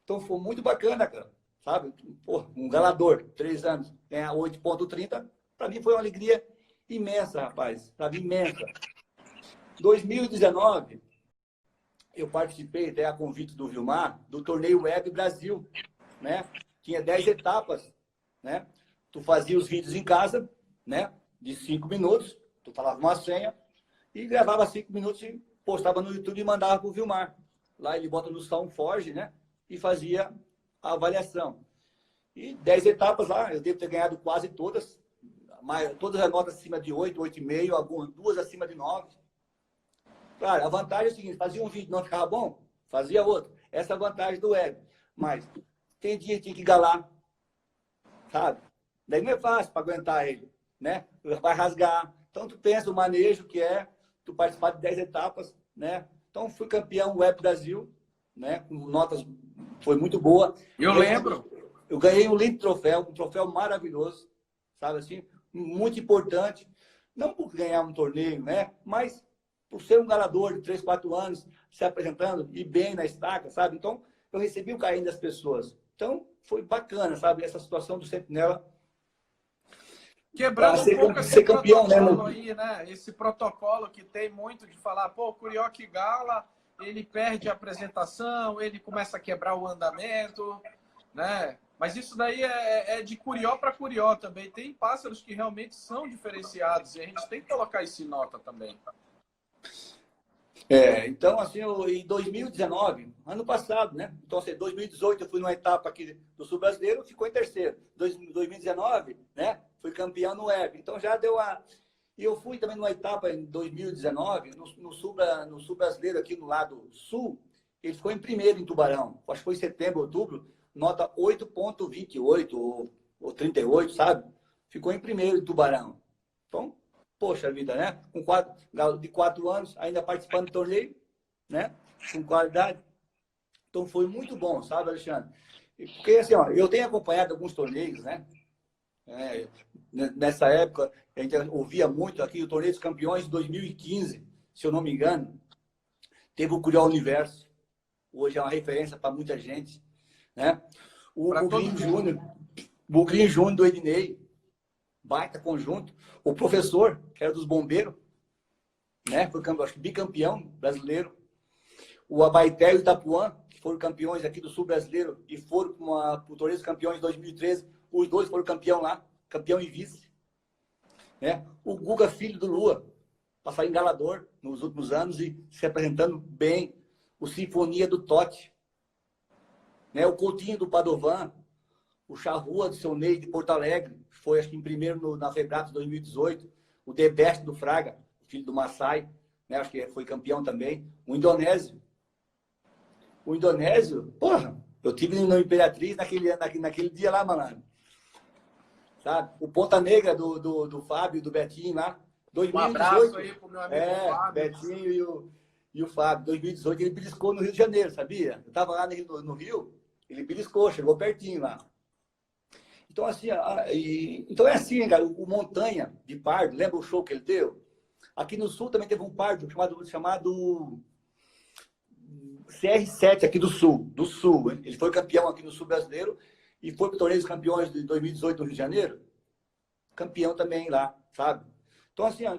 Então foi muito bacana, cara, sabe? Pô, um galador, 3 anos, ganhar 8,30, para mim foi uma alegria imensa, rapaz, sabe? Imensa. 2019, eu participei, até a convite do Vilmar, do torneio Web Brasil, né? Tinha 10 etapas, né? Tu fazia os vídeos em casa, né? De 5 minutos, tu falava uma senha e gravava 5 minutos e postava no YouTube e mandava pro Vilmar. Lá ele bota no SoundForge, né? E fazia a avaliação. E 10 etapas lá, eu devo ter ganhado quase todas, mas todas as notas acima de 8, 8,5, algumas, 2 acima de 9. Claro, a vantagem é o seguinte, fazia um vídeo não ficava bom, fazia outro. Essa é a vantagem do web. Mas tem dia que tinha que galar, sabe? Daí não é fácil para aguentar ele, né? Vai rasgar. Então, tu pensa o manejo que é tu participar de 10 etapas, né? Então, fui campeão Web Brasil, né? Com notas, foi muito boa. Eu lembro. Eu ganhei um lindo troféu, um troféu maravilhoso, sabe assim? Muito importante. Não por ganhar um torneio, né? Mas por ser um galador de 3, 4 anos, se apresentando e bem na estaca, sabe? Então, eu recebi o carinho das pessoas. Então, foi bacana, sabe? Essa situação do Sentinela. Quebrando um pouco esse campeão, protocolo aí, né? Esse protocolo que tem muito de falar, pô, o Curió que gala, ele perde a apresentação, ele começa a quebrar o andamento, né? Mas isso daí é de Curió para Curió também. Tem pássaros que realmente são diferenciados e a gente tem que colocar isso em nota também. Então, assim, em 2019, ano passado, né? Então, assim, 2018 eu fui numa etapa aqui do Sul Brasileiro, ficou em 3º. 2019, né? Fui campeão no Web. Então, já deu a... E eu fui também numa etapa em 2019, no Sul Brasileiro, aqui no lado sul, ele ficou em 1º em Tubarão. Acho que foi em setembro, outubro, nota 8,28 ou 38, sabe? Ficou em 1º em Tubarão. Então, poxa vida, né? De 4 anos, ainda participando do torneio, né? Com qualidade. Então, foi muito bom, sabe, Alexandre? Porque, assim, ó, eu tenho acompanhado alguns torneios, né? Nessa época, a gente ouvia muito aqui o Torneio dos Campeões de 2015, se eu não me engano. Teve o Curió Universo. Hoje é uma referência para muita gente, né? O Bugrinho Júnior do Ednei, baita conjunto. O professor, que era dos bombeiros, né? Foi, acho que bicampeão brasileiro. O Abaeté e o Itapuã, que foram campeões aqui do Sul Brasileiro e foram para o Torneio dos Campeões de 2013. Os dois foram campeão lá, campeão e vice. Né? O Guga, filho do Lua, passarinho galador nos últimos anos e se apresentando bem. O Sinfonia do Totti, né? O Coutinho do Padovan, o Charrua do Seu Ney de Porto Alegre, foi acho que em primeiro na Febrato 2018, o The Best do Fraga, filho do Massai, né? Acho que foi campeão também. O Indonésio, porra, eu tive no Imperatriz naquele dia lá, malandro. Sabe? O Ponta Negra do Fábio e do Betinho lá. 2018, um abraço aí pro meu amigo Fábio. Betinho e o Fábio. 2018 ele beliscou no Rio de Janeiro, sabia? Eu tava lá no Rio, ele beliscou, chegou pertinho lá. Então, assim, então é assim, cara, o Montanha de Pardo, lembra o show que ele deu? Aqui no Sul também teve um pardo chamado CR7 aqui do Sul. Ele foi campeão aqui no Sul brasileiro e foi para o Torneio dos Campeões de 2018 no Rio de Janeiro. Campeão também lá, sabe? Então, assim, a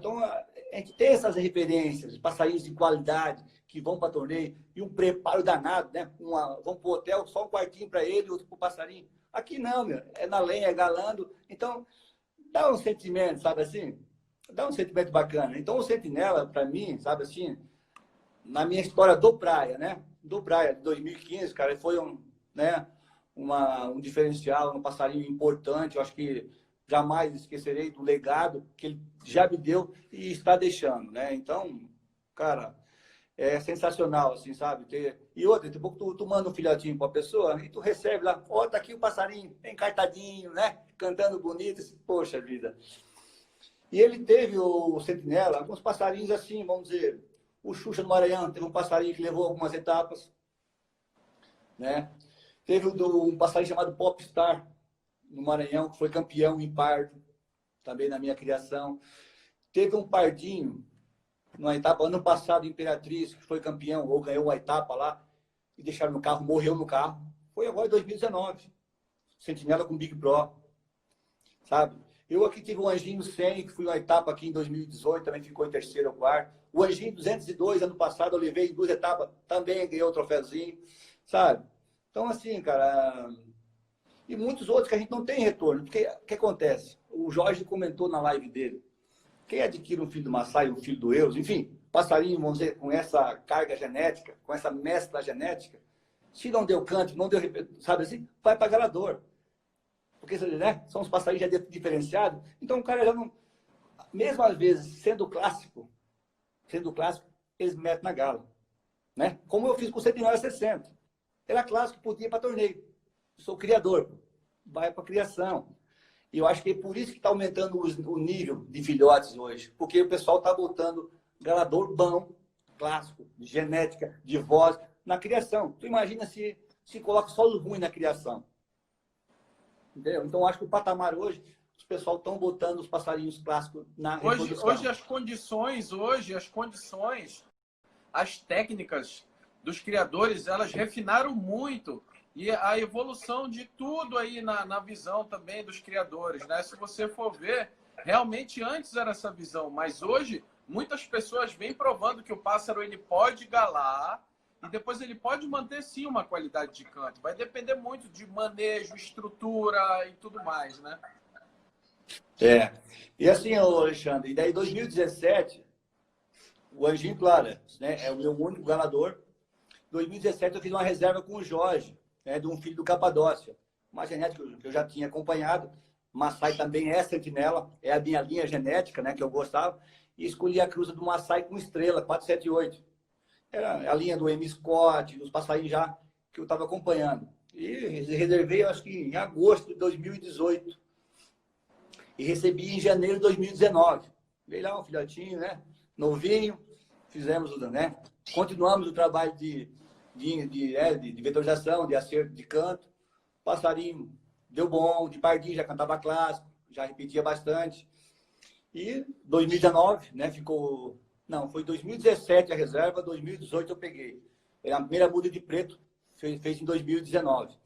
gente tem essas referências, passarinhos de qualidade que vão para torneio e um preparo danado, né? Vão para o hotel, só um quartinho para ele, outro para o passarinho. Aqui não, meu. É na lenha, é galando. Então, dá um sentimento, sabe assim? Dá um sentimento bacana. Então, o Sentinela, para mim, sabe assim, na minha história do Praia, né? Do Praia, de 2015, cara, foi um diferencial, um passarinho importante. Eu acho que jamais esquecerei do legado que ele já me deu e está deixando, né? Então, cara, é sensacional, assim, sabe? E outra, daqui a pouco tu manda um filhotinho para a pessoa e tu recebe lá, ó, tá aqui o passarinho, encartadinho, né? Cantando bonito, assim, poxa vida. E ele teve, o Sentinela, alguns passarinhos assim, vamos dizer, o Xuxa do Maranhão, teve um passarinho que levou algumas etapas, né? Teve um passarinho chamado Popstar, no Maranhão, que foi campeão em pardo, também na minha criação. Teve um pardinho, numa etapa, ano passado, Imperatriz, que foi campeão, ou ganhou uma etapa lá, e deixaram no carro, morreu no carro. Foi agora em 2019. Sentinela com Big Pro, sabe? Eu aqui tive um Anjinho 100, que foi uma etapa aqui em 2018, também ficou em terceiro ou quarto. O Anjinho 202, ano passado, eu levei em 2 etapas, também ganhei o troféuzinho, sabe? Então, assim, cara... E muitos outros que a gente não tem retorno. Porque o que acontece? O Jorge comentou na live dele. Quem adquire um filho do Massai, um filho do Eus, enfim, passarinho, vamos dizer, com essa carga genética, com essa mescla genética, se não deu canto, não deu, sabe assim, vai para galador. Porque, né, são os passarinhos já diferenciados. Então, o cara já não... Mesmo às vezes, sendo clássico, eles metem na gala. Né? Como eu fiz com o Sentinela 60. Era clássico, podia ir para torneio. Sou criador, vai para criação. E eu acho que é por isso que está aumentando o nível de filhotes hoje. Porque o pessoal está botando galador bom, clássico, de genética, de voz, na criação. Tu imagina se coloca só o ruim na criação. Entendeu? Então, eu acho que o patamar hoje, os pessoal estão botando os passarinhos clássicos na reprodução. Hoje as condições, as técnicas dos criadores, elas refinaram muito. E a evolução de tudo aí na visão também dos criadores, né? Se você for ver, realmente antes era essa visão, mas hoje muitas pessoas vêm provando que o pássaro ele pode galar e depois ele pode manter sim uma qualidade de canto. Vai depender muito de manejo, estrutura e tudo mais, né? E assim, Alexandre, e daí 2017, o Anjinho Clara, né, é o meu único galador. 2017 eu fiz uma reserva com o Jorge, né, de um filho do Capadócia, uma genética que eu já tinha acompanhado. Massai também é sentinela, é a minha linha genética, né, que eu gostava, e escolhi a cruza do Massai com estrela, 478. Era a linha do M. Scott, dos passarinhos já que eu estava acompanhando. E reservei, acho que em agosto de 2018. E recebi em janeiro de 2019. Veio lá um filhotinho, né, novinho, fizemos, né, continuamos o trabalho de vetorização, de acerto de canto. Passarinho deu bom, de pardinho já cantava clássico, já repetia bastante. E 2019, né, ficou... Não, foi 2017 a reserva, 2018 eu peguei. Era a primeira muda de preto, fez em 2019.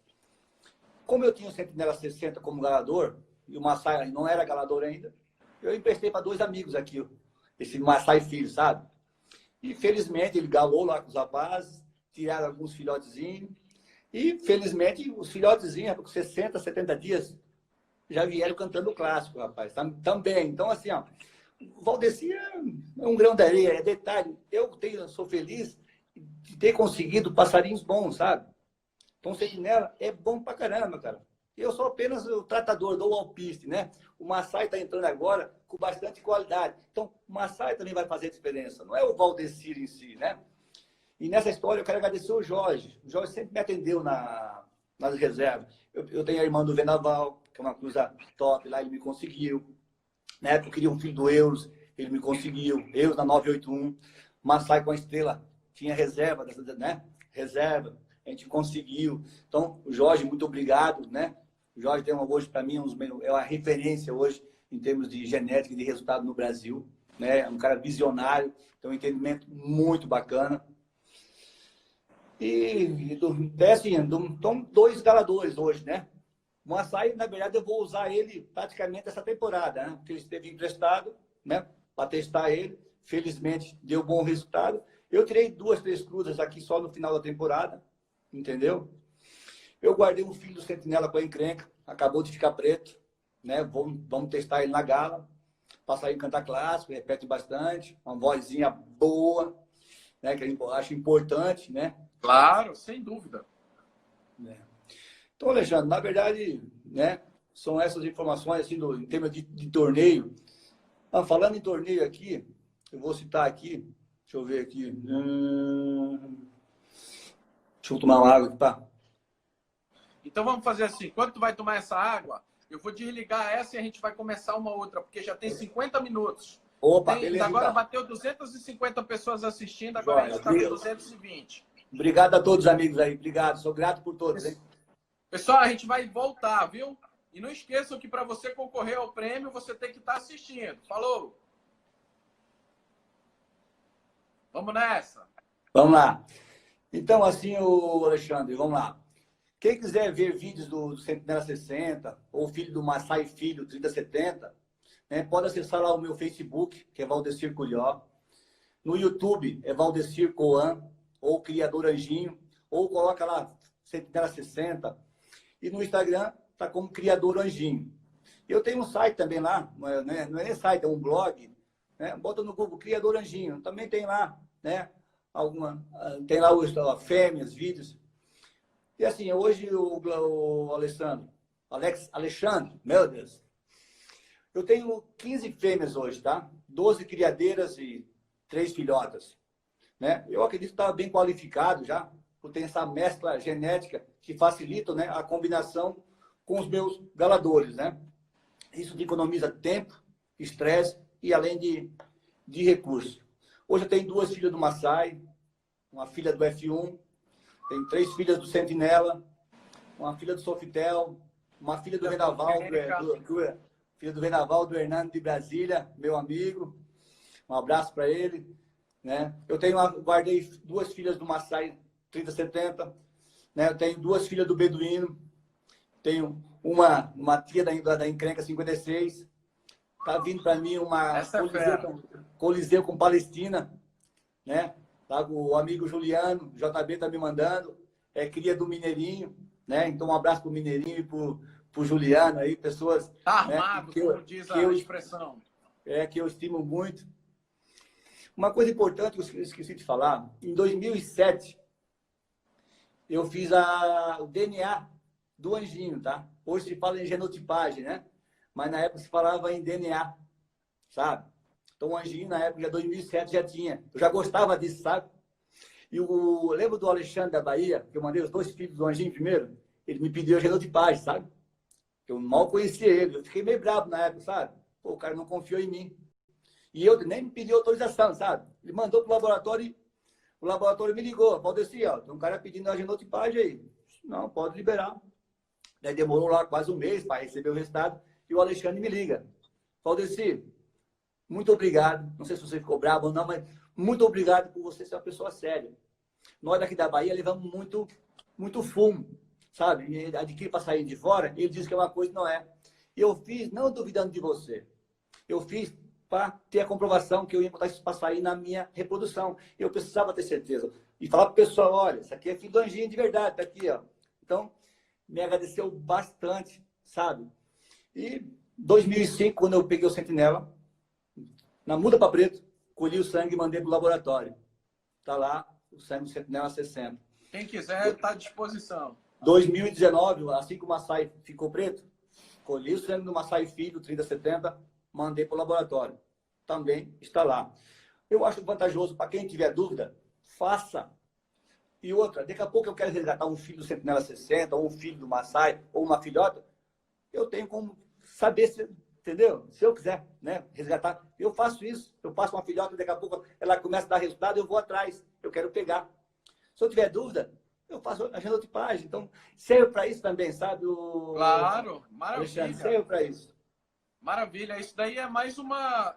Como eu tinha o Sentinela 60 como galador, e o Massai não era galador ainda, eu emprestei para 2 amigos aqui, esse Massai filho, sabe? E felizmente ele galou lá com os rapazes, tiraram alguns filhotezinhos. E, felizmente, os filhotezinhos, com 60, 70 dias, já vieram cantando o clássico, rapaz. Também. Então, assim, ó, o Valdeci é um grão de areia, é detalhe. Sou feliz de ter conseguido passarinhos bons, sabe? Então, o sentinela é bom pra caramba, cara. Eu sou apenas o tratador, do alpiste, né? O Massai está entrando agora com bastante qualidade. Então, o Massai também vai fazer diferença. Não é o Valdecir em si, né? E nessa história eu quero agradecer o Jorge. O Jorge sempre me atendeu nas reservas. Eu tenho a irmã do Vendaval, que é uma cruza top, lá ele me conseguiu. Na época eu queria um filho do Euros, ele me conseguiu. Euros na 981. Massai com a estrela, tinha reserva, né? Reserva, a gente conseguiu. Então, o Jorge, muito obrigado, né? O Jorge tem hoje, para mim, é uma referência hoje em termos de genética e de resultado no Brasil. Né? É um cara visionário, tem um entendimento muito bacana. Então, 2 escaladores hoje, né? O Massai, na verdade, eu vou usar ele praticamente essa temporada, né? Porque ele esteve emprestado, né? Para testar ele. Felizmente, deu bom resultado. Eu tirei 2, 3 cruzas aqui só no final da temporada, entendeu? Eu guardei um filho do sentinela com a encrenca, acabou de ficar preto, né? Vamos testar ele na gala, para sair cantar clássico, repete bastante, uma vozinha boa, né? Que eu acho importante, né? Claro, sem dúvida. Então, Alexandre, na verdade, né? São essas informações assim, em termos de torneio. Falando em torneio aqui, eu vou citar aqui, deixa eu ver aqui. Deixa eu tomar uma água aqui, tá? Então vamos fazer assim, quando tu vai tomar essa água, eu vou desligar essa e a gente vai começar uma outra, porque já tem 50 minutos. Opa, beleza. Agora então. bateu 250 pessoas assistindo, agora a gente está com 220. Obrigado a todos, amigos aí. Obrigado, sou grato por todos, hein? Pessoal, a gente vai voltar, viu? E não esqueçam que para você concorrer ao prêmio, você tem que estar assistindo. Falou! Vamos nessa! Vamos lá. Então, assim, o Alexandre, vamos lá. Quem quiser ver vídeos do Sentinela 60 ou filho do Massai Filho 3070, né, pode acessar lá o meu Facebook, que é Valdecir Culió. No YouTube é Valdecir Coan, ou Criador Anjinho, ou coloca lá Sentinela 60. E no Instagram tá como Criador Anjinho. Eu tenho um site também lá, não é nem site, é um blog, né? Bota no Google Criador Anjinho. Também tem lá, né? Tem lá os fêmeas, vídeos. E assim, hoje o Alexandre, meu Deus, eu tenho 15 fêmeas hoje, tá? 12 criadeiras e 3 filhotas, né? Eu acredito que está bem qualificado já, por ter essa mescla genética que facilita, né, a combinação com os meus galadores, né? Isso economiza tempo, estresse e além de recursos. Hoje eu tenho 2 filhas do Massai, uma filha do F1, tenho 3 filhas do Sentinela, uma filha do Sofitel, uma filha do Vendaval, filha do Vendaval, do Hernando de Brasília, meu amigo. Um abraço para ele. Né? Guardei 2 filhas do Massai 3070, né? Eu tenho 2 filhas do Beduíno, tenho uma tia da Encrenca 56. Tá vindo para mim uma Coliseu com Palestina, né? Tá, o amigo Juliano, JB tá me mandando, é cria do Mineirinho, né? Então um abraço pro Mineirinho e pro Juliano aí, pessoas, tá armado, né, como diz a expressão. Que eu estimo muito. Uma coisa importante que eu esqueci de falar, em 2007 eu fiz o DNA do anjinho, tá? Hoje se fala em genotipagem, né? Mas na época se falava em DNA, sabe? Então, o anjinho, na época, já 2007, já tinha. Eu já gostava disso, sabe? E lembro do Alexandre da Bahia, que eu mandei os 2 filhos do anjinho primeiro, ele me pediu a genotipagem, sabe? Eu mal conhecia ele. Eu fiquei meio bravo na época, sabe? Pô, o cara não confiou em mim. E eu nem me pediu autorização, sabe? Ele mandou pro laboratório e o laboratório me ligou. Valdeci, ó, tem um cara pedindo a genotipagem aí. Não, pode liberar. Daí demorou lá quase um mês para receber o resultado e o Alexandre me liga. Valdeci, muito obrigado. Não sei se você ficou bravo ou não, mas muito obrigado por você ser uma pessoa séria. Nós daqui da Bahia levamos muito fumo, sabe? E adquire para sair de fora, ele diz que é uma coisa e não é. E eu fiz, não duvidando de você, eu fiz para ter a comprovação que eu ia botar isso para sair na minha reprodução. Eu precisava ter certeza. E falar para o pessoal, olha, isso aqui é filho do anjinho de verdade, tá aqui, ó. Então, me agradeceu bastante, sabe? E 2005, quando eu peguei o Sentinela, na muda para preto, colhi o sangue e mandei para o laboratório. Está lá o sangue Sentinela 60. Quem quiser, está à disposição. 2019, assim que o Massai ficou preto, colhi o sangue do Massai Filho, 3070, mandei para o laboratório. Também está lá. Eu acho vantajoso, para quem tiver dúvida, faça. E outra, daqui a pouco eu quero resgatar um filho do Sentinela 60, ou um filho do Massai, ou uma filhota, eu tenho como saber se, entendeu? Se eu quiser, né, resgatar, eu faço isso. Eu faço uma filhota, daqui a pouco ela começa a dar resultado, eu vou atrás, eu quero pegar. Se eu tiver dúvida, eu faço a genotipagem. Então, serve para isso também, sabe? Claro, maravilha. Serve para isso. Maravilha. Isso daí é mais uma,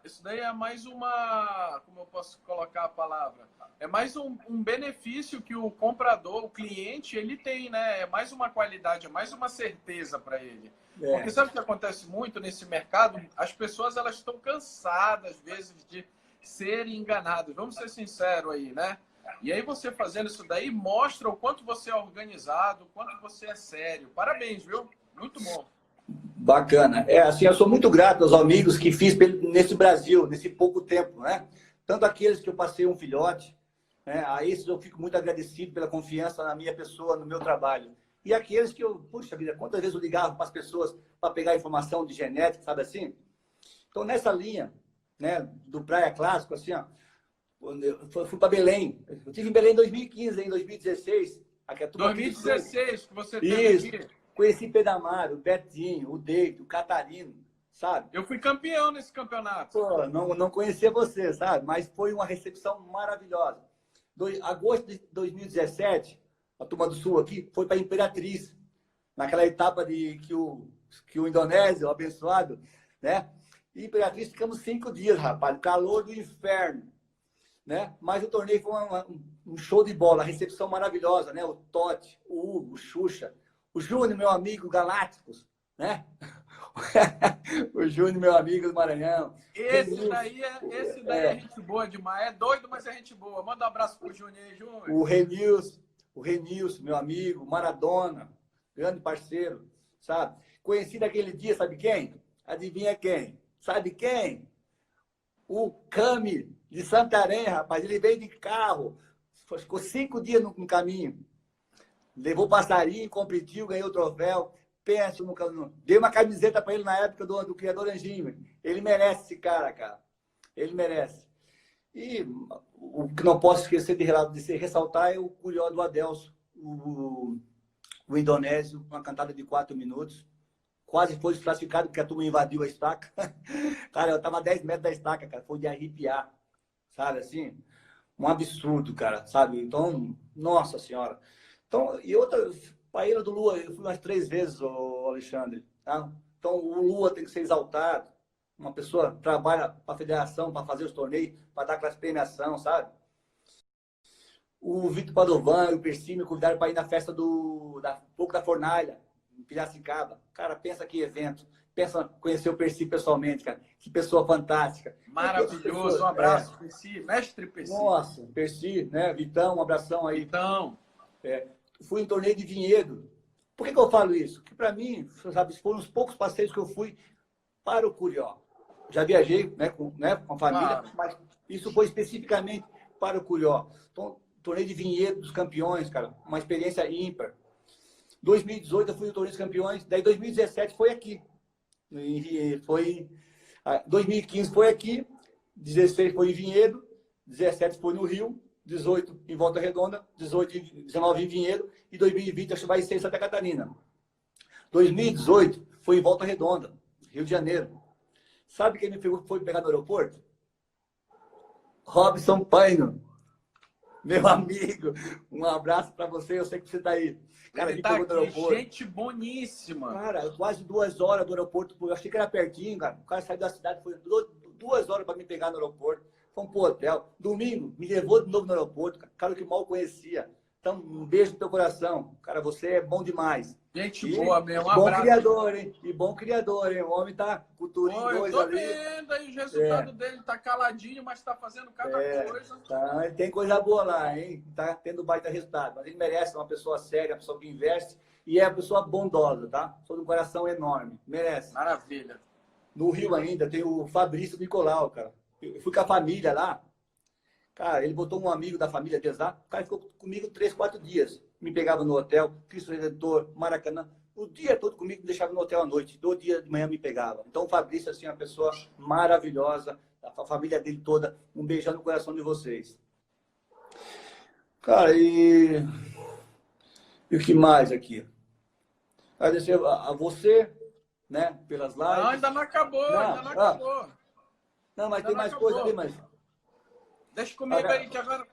como eu posso colocar a palavra? É mais um benefício que o comprador, o cliente, ele tem, né? É mais uma qualidade, é mais uma certeza para ele. Porque sabe o que acontece muito nesse mercado? As pessoas, elas estão cansadas, às vezes, de serem enganadas. Vamos ser sinceros aí, né? E aí você fazendo isso daí mostra o quanto você é organizado, o quanto você é sério. Parabéns, viu? Muito bom. Bacana. Assim, eu sou muito grato aos amigos que fiz nesse Brasil, nesse pouco tempo, né? Tanto aqueles que eu passei um filhote, né? A esses eu fico muito agradecido pela confiança na minha pessoa, no meu trabalho. E aqueles que eu, puxa vida, quantas vezes eu ligava para as pessoas para pegar informação de genética, sabe assim? Então, nessa linha, né, do Praia Clássico, assim, ó, eu fui para Belém. Eu estive em Belém em 2015, em 2016. Aqui, a 2016 que você teve isso. Aqui. Conheci Pedamar, o Betinho, o Deito, o Catarino, sabe? Eu fui campeão nesse campeonato. Pô, não conhecia você, sabe? Mas foi uma recepção maravilhosa. Agosto de 2017, a turma do Sul aqui foi para Imperatriz, naquela etapa que o indonésio, o abençoado, né? E Imperatriz ficamos 5 dias, rapaz, calor do inferno, né? Mas o torneio foi um show de bola, a recepção maravilhosa, né? O Totti, o Hugo, o Xuxa, o Júnior, meu amigo, Galácticos, né? O Júnior, meu amigo do Maranhão. Esse daí é gente boa demais. É doido, mas é gente boa. Manda um abraço pro Júnior aí, Júnior. O Renilson, meu amigo, Maradona, grande parceiro, sabe? Conheci naquele dia, sabe quem? Adivinha quem? Sabe quem? O Cami de Santarém, rapaz. Ele veio de carro, ficou 5 dias no caminho. Levou passarinho, competiu, ganhou o troféu. Penso no caminho. Dei uma camiseta para ele na época do criador Anjinho. Ele merece esse cara. Ele merece. E o que não posso esquecer de ressaltar é o Curió do Adelso, o indonésio, uma cantada de 4 minutos. Quase foi desclassificado porque a turma invadiu a estaca. Cara, eu estava a 10 metros da estaca, cara. Foi de arrepiar, sabe assim? Um absurdo, cara, sabe? Então, nossa senhora. Então, e outra, Paeira do Lua, eu fui umas 3 vezes, o Alexandre. Tá? Então, o Lua tem que ser exaltado. Uma pessoa trabalha para a federação, para fazer os torneios, para dar classe premiação, sabe? O Vitor Padovan e o Percy me convidaram para ir na festa Pouco da Fornalha, em Piracicaba. Cara, pensa que evento. Pensa conhecer o Percy pessoalmente, cara. Que pessoa fantástica. Maravilhoso. Um abraço, Percy. Mestre Percy. Nossa, Percy, né? Vitão, um abração aí. Vitão. Fui em torneio de vinhedo. Por que eu falo isso? Porque para mim, sabe, foram os poucos passeios que eu fui para o Curió. Já viajei, né, com a família, mas isso foi especificamente para o Curió. Então, torneio de vinhedo dos campeões, cara, uma experiência ímpar. 2018 eu fui no torneio dos campeões, daí 2017 foi aqui. 2015 foi aqui, 16 foi em Vinhedo, 17 foi no Rio, 18 em Volta Redonda, 18 e 19 em Vinhedo e 2020 acho que vai ser em Santa Catarina. 2018 foi em Volta Redonda, Rio de Janeiro. Sabe quem me foi pegar no aeroporto? Robson Paino, meu amigo. Um abraço para você, eu sei que você está aí. Cara, ele tá aqui, no aeroporto. Gente boníssima. Cara, quase 2 horas do aeroporto, eu achei que era pertinho, cara. O cara saiu da cidade, foi 2 horas para me pegar no aeroporto. Fomos pro hotel. Domingo, me levou de novo no aeroporto, cara que mal conhecia. Então, um beijo no teu coração. Cara, você é bom demais. Gente boa, meu. Um bom abraço. Criador, hein? E bom criador, hein? O homem tá com o Turim 2 ali. Eu tô vendo aí o resultado dele. Tá caladinho, mas tá fazendo cada coisa. Tá, ele tem coisa boa lá, hein? Tá tendo baita resultado. Mas ele merece uma pessoa séria, uma pessoa que investe. E é uma pessoa bondosa, tá? Sou de um coração enorme. Merece. Maravilha. No Rio ainda tem o Fabrício Nicolau, cara. Eu fui com a família lá. Cara, ele botou um amigo da família deles lá. O cara ficou comigo 3, 4 dias. Me pegava no hotel, Cristo Redentor, Maracanã. O dia todo comigo, me deixava no hotel à noite. Todo dia de manhã me pegava. Então, o Fabrício, assim, é uma pessoa maravilhosa. A família dele toda. Um beijão no coração de vocês. Cara, e o que mais aqui? Agradecer a você, né, pelas lives. Não, ainda não acabou, ainda não acabou. Não, mas ainda tem não mais acabou. coisa ali, mas... Deixa comigo aí, que agora...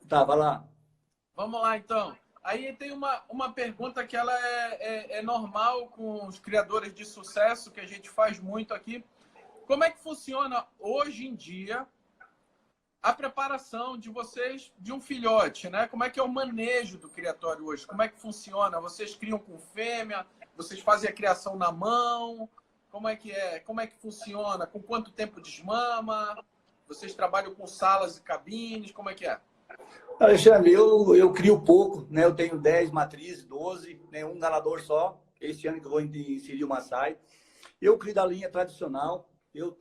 Tá, vai lá. Vamos lá, então. Aí tem uma pergunta que ela é normal com os criadores de sucesso, que a gente faz muito aqui. Como é que funciona hoje em dia a preparação de vocês de um filhote, né? Como é que é o manejo do criatório hoje? Como é que funciona? Vocês criam com fêmea? Vocês fazem a criação na mão? Como é que é? Como é que funciona? Com quanto tempo desmama? Vocês trabalham com salas e cabines? Como é que é? Alexandre, eu crio pouco, né? Eu tenho 10 matrizes, 12, né? Um galador só. Esse ano que eu vou inserir o Maasai. Eu crio da linha tradicional. Eu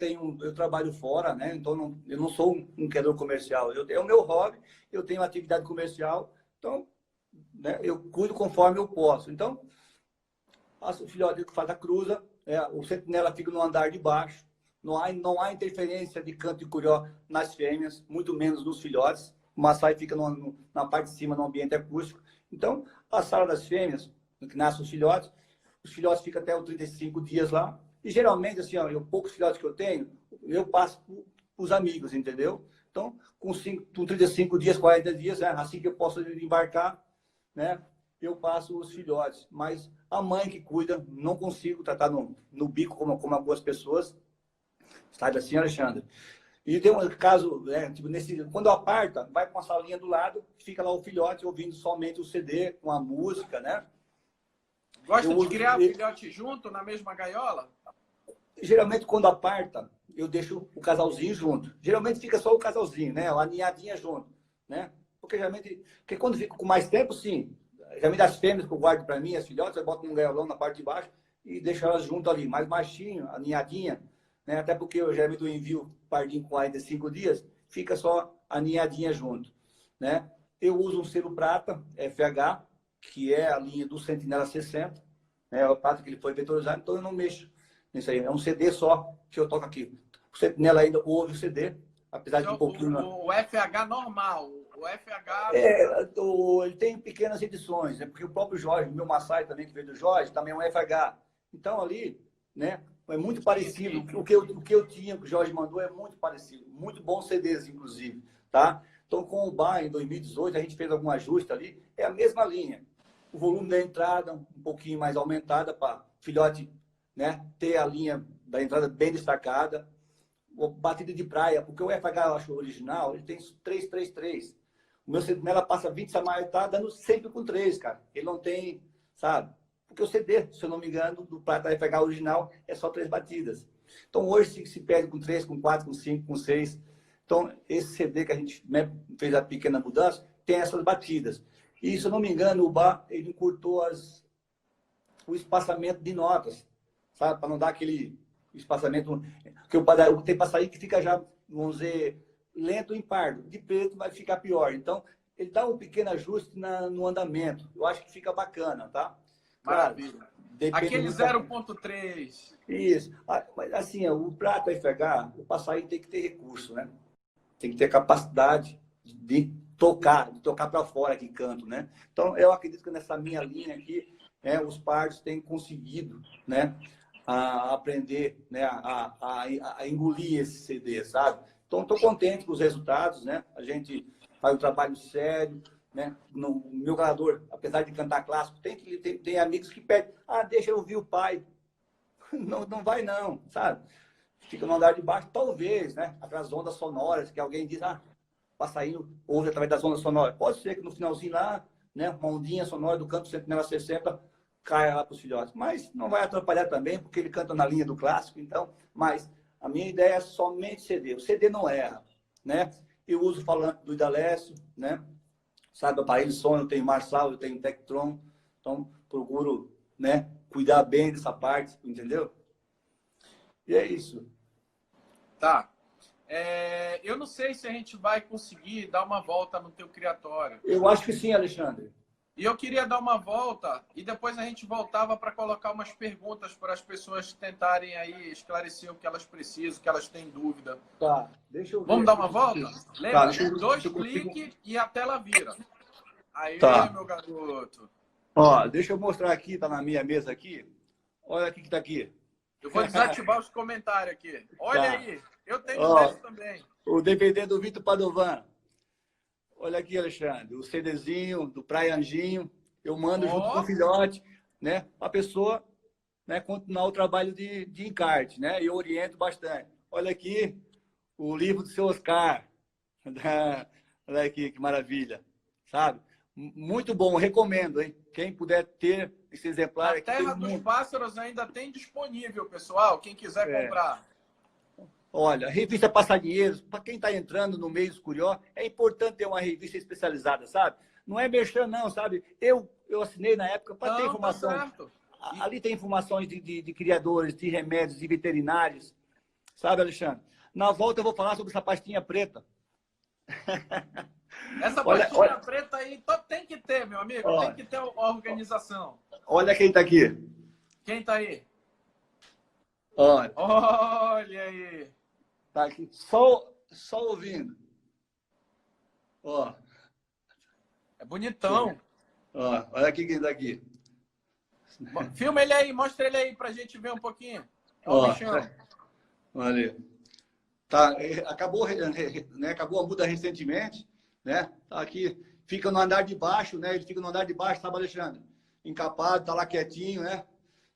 trabalho fora, né? Então eu não sou um criador comercial. É o meu hobby. Eu tenho atividade comercial. Então, né? Eu cuido conforme eu posso. Então, faço o filhote que faz a cruza. O sentinela fica no andar de baixo. Não há interferência de canto e curió nas fêmeas, muito menos nos filhotes. O Maasai fica na parte de cima, no ambiente acústico. Então, a sala das fêmeas, que nascem os filhotes ficam até os 35 dias lá. E geralmente, assim, ó, poucos filhotes que eu tenho, eu passo para os amigos, entendeu? Então, com 35 dias, 40 dias, assim que eu posso embarcar, né? Eu passo os filhotes. Mas a mãe que cuida, não consigo tratar no bico como algumas pessoas. Sabe assim, Alexandre? E tem um caso, né, tipo, quando aparta, vai com a salinha do lado, fica lá o filhote ouvindo somente o CD com a música, né? Gosta de criar filhote junto na mesma gaiola? Geralmente, quando aparta, eu deixo o casalzinho junto. Geralmente fica só o casalzinho, né? A ninhadinha junto, né? Porque quando fica com mais tempo, sim. Geralmente as fêmeas que eu guardo para mim, as filhotes, eu boto num gaiolão na parte de baixo e deixo elas junto ali. Mais baixinho, a ninhadinha, né? Até porque eu geralmente envio pardinho com 45 dias, fica só a ninhadinha junto, né? Eu uso um selo prata, FH, que é a linha do Sentinela 60, né? É o prata que ele foi vetorizado, então eu não mexo nisso aí. É um CD só que eu toco aqui. O Sentinela ainda ouve o CD, apesar de um pouquinho... O FH normal, o FH... Ele tem pequenas edições, né? Porque o próprio Jorge, o meu Maasai também, que veio do Jorge, também é um FH. Então ali, né? É muito parecido. O que eu tinha, que o Jorge mandou, é muito parecido. Muito bons CDs, inclusive, tá? Então, com o Bar, em 2018, a gente fez algum ajuste ali. É a mesma linha. O volume da entrada um pouquinho mais aumentada para filhote, né, ter a linha da entrada bem destacada. Batida de praia, porque o FH, eu acho, original, ele tem 333. O meu Sentinela passa 20 samai, tá dando sempre com 3, cara. Ele não tem, sabe? Porque o CD, se eu não me engano, do Prata FH original é só 3 batidas. Então, hoje se perde com 3, com 4, com 5, com 6. Então, esse CD que a gente, né, fez a pequena mudança, tem essas batidas. E, se eu não me engano, o Bar, ele encurtou o espaçamento de notas, sabe? Para não dar aquele espaçamento... Porque tem passarinho que fica já, vamos dizer, lento em pardo. De preto vai ficar pior. Então, ele dá um pequeno ajuste no andamento. Eu acho que fica bacana, tá? Maravilha. Aquele 0.3. Isso. Mas assim, o Prata FH, o passarinho tem que ter recurso, né? Tem que ter capacidade de tocar para fora aqui canto, né? Então, eu acredito que nessa minha linha aqui, os pardos têm conseguido, né, a aprender, né, a engolir esse CD, sabe? Então, estou contente com os resultados, né? A gente faz um trabalho sério, né? No meu gravador, apesar de cantar clássico, tem amigos que pedem, deixa eu ouvir o pai. Não vai não, sabe? Fica no andar de baixo, talvez, né? Aquelas ondas sonoras que alguém diz, passarinho ouve através das ondas sonoras. Pode ser que no finalzinho lá, né, uma ondinha sonora do canto Sentinela 60 caia lá para os filhotes. Mas não vai atrapalhar também, porque ele canta na linha do clássico, então. Mas a minha ideia é somente CD. O CD não erra, né? Eu uso falante do Idalécio, né? Sabe, aparelho de som, eu tenho Marshall, eu tenho Tektron, então procuro, né, cuidar bem dessa parte, entendeu? E é isso. Tá. Eu não sei se a gente vai conseguir dar uma volta no teu criatório. Eu acho que sim, Alexandre. E eu queria dar uma volta e depois a gente voltava para colocar umas perguntas para as pessoas tentarem aí esclarecer o que elas precisam, o que elas têm dúvida. Tá, deixa eu ver. Vamos dar uma volta? Lembra? Tá, Dois cliques e a tela vira. Aí, Tá. meu garoto. Ó, deixa eu mostrar aqui, tá na minha mesa aqui. Olha o que tá aqui. Eu vou desativar os comentários aqui. Olha Tá. aí. Eu tenho desse também. O DVD do Vitor Padovan. Olha aqui, Alexandre. O CDzinho do Praia Anjinho. Eu mando junto com o filhote, né? A pessoa, né, continuar o trabalho de encarte, né? E eu oriento bastante. Olha aqui o livro do seu Oscar. Olha aqui, que maravilha. Sabe? Muito bom, recomendo, hein? Quem puder ter esse exemplar A aqui. Terra dos Pássaros ainda tem disponível, pessoal. Quem quiser comprar. Olha, revista Passarinheiros, para quem está entrando no meio dos curió, é importante ter uma revista especializada, sabe? Não é merchan, não, sabe? Eu assinei na época para ter informação. Tá certo. Ali tem informações de criadores, de remédios, de veterinários. Sabe, Alexandre? Na volta eu vou falar sobre essa pastinha preta. Essa pastinha preta aí tem que ter, meu amigo. Tem que ter a organização. Olha quem está aqui. Quem está aí? Olha aí. Tá aqui. Só ouvindo. Ó. É bonitão. Ó, olha aqui quem está aqui. Filma ele aí, mostra ele aí pra gente ver um pouquinho. Ó, olha. Tá, acabou, né? Acabou a muda recentemente, né? Tá aqui, fica no andar de baixo, né? Ele fica no andar de baixo, sabe, Alexandre? Encapado, tá lá quietinho, né?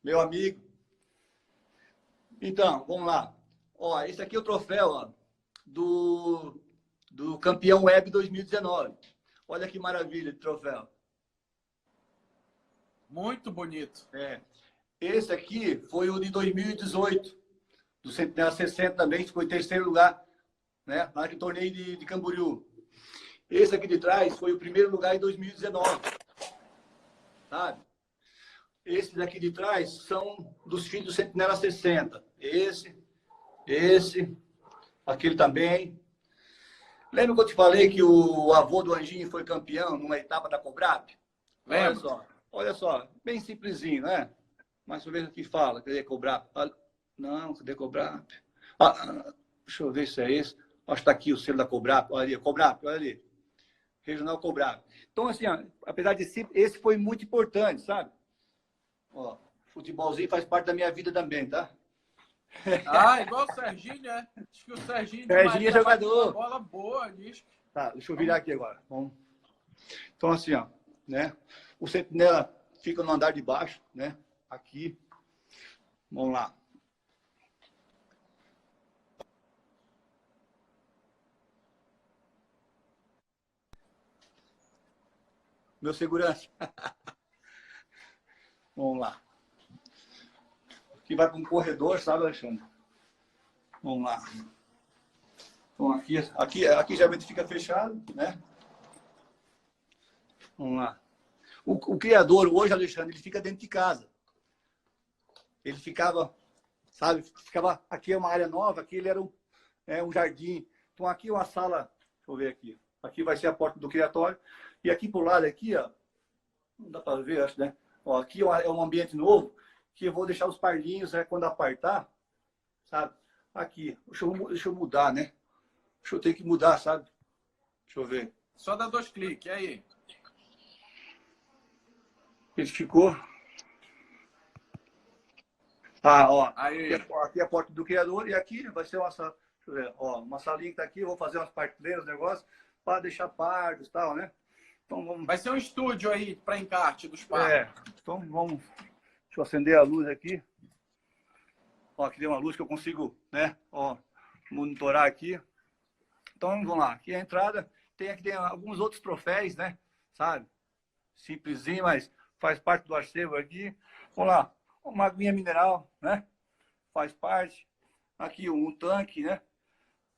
Meu amigo. Então, vamos lá. Ó, esse aqui é o troféu, ó, do campeão web 2019. Olha que maravilha de troféu. Muito bonito. Esse aqui foi o de 2018, do Centenário 60 também, ficou em terceiro lugar, né? Lá no torneio de Camboriú. Esse aqui de trás foi o primeiro lugar em 2019, sabe? Esses aqui de trás são dos filhos do Centenário 60. Esse, aquele também. Lembra que eu te falei que o avô do Anjinho foi campeão numa etapa da Cobrap? Olha só, bem simplesinho, né? Mas deixa eu ver o que fala, cadê Cobrap? Não, cadê Cobrap? Deixa eu ver se é esse. Acho que está aqui o selo da Cobrap. Olha ali, Cobrap, olha ali. Regional Cobrap. Então, assim, ó, apesar de si, esse foi muito importante, sabe? Ó, futebolzinho faz parte da minha vida também, tá? Igual o Serginho, né? Acho que o Serginho é jogador. Uma bola boa, diz. Tá, deixa eu virar aqui agora. Vamos. Então, assim, ó, né? O Sentinela fica no andar de baixo, né? Aqui. Vamos lá. Meu segurança. Vamos lá. Aqui vai para um corredor, sabe, Alexandre? Vamos lá. Então, aqui geralmente fica fechado, né? Vamos lá. O criador, hoje, Alexandre, ele fica dentro de casa. Ele ficava, sabe? Aqui é uma área nova, aqui ele era um jardim. Então, aqui é uma sala, deixa eu ver aqui. Aqui vai ser a porta do criatório. E aqui pro lado, aqui, ó, não dá para ver, acho, né? Ó, aqui é um ambiente novo, que eu vou deixar os pardinhos, né, quando apartar, sabe? Aqui, deixa eu mudar, né? Deixa eu ter que mudar, sabe? Deixa eu ver. Só dá 2 cliques, e aí? Ele ficou. Ó. Aí. Aqui é a porta do criador e aqui vai ser uma sala. Deixa eu ver, ó, uma salinha que tá aqui, eu vou fazer umas partilheiras, negócio, para deixar pardos e tal, né? Então vamos. Vai ser um estúdio aí para encarte dos pardos. Então vamos. Deixa eu acender a luz aqui. Ó, aqui tem uma luz que eu consigo, né? Ó, monitorar aqui. Então vamos lá. Aqui é a entrada. Aqui tem alguns outros troféus, né? Sabe? Simplesinho, mas faz parte do acervo aqui. Vamos lá. Uma aguinha mineral, né? Faz parte. Aqui um tanque, né?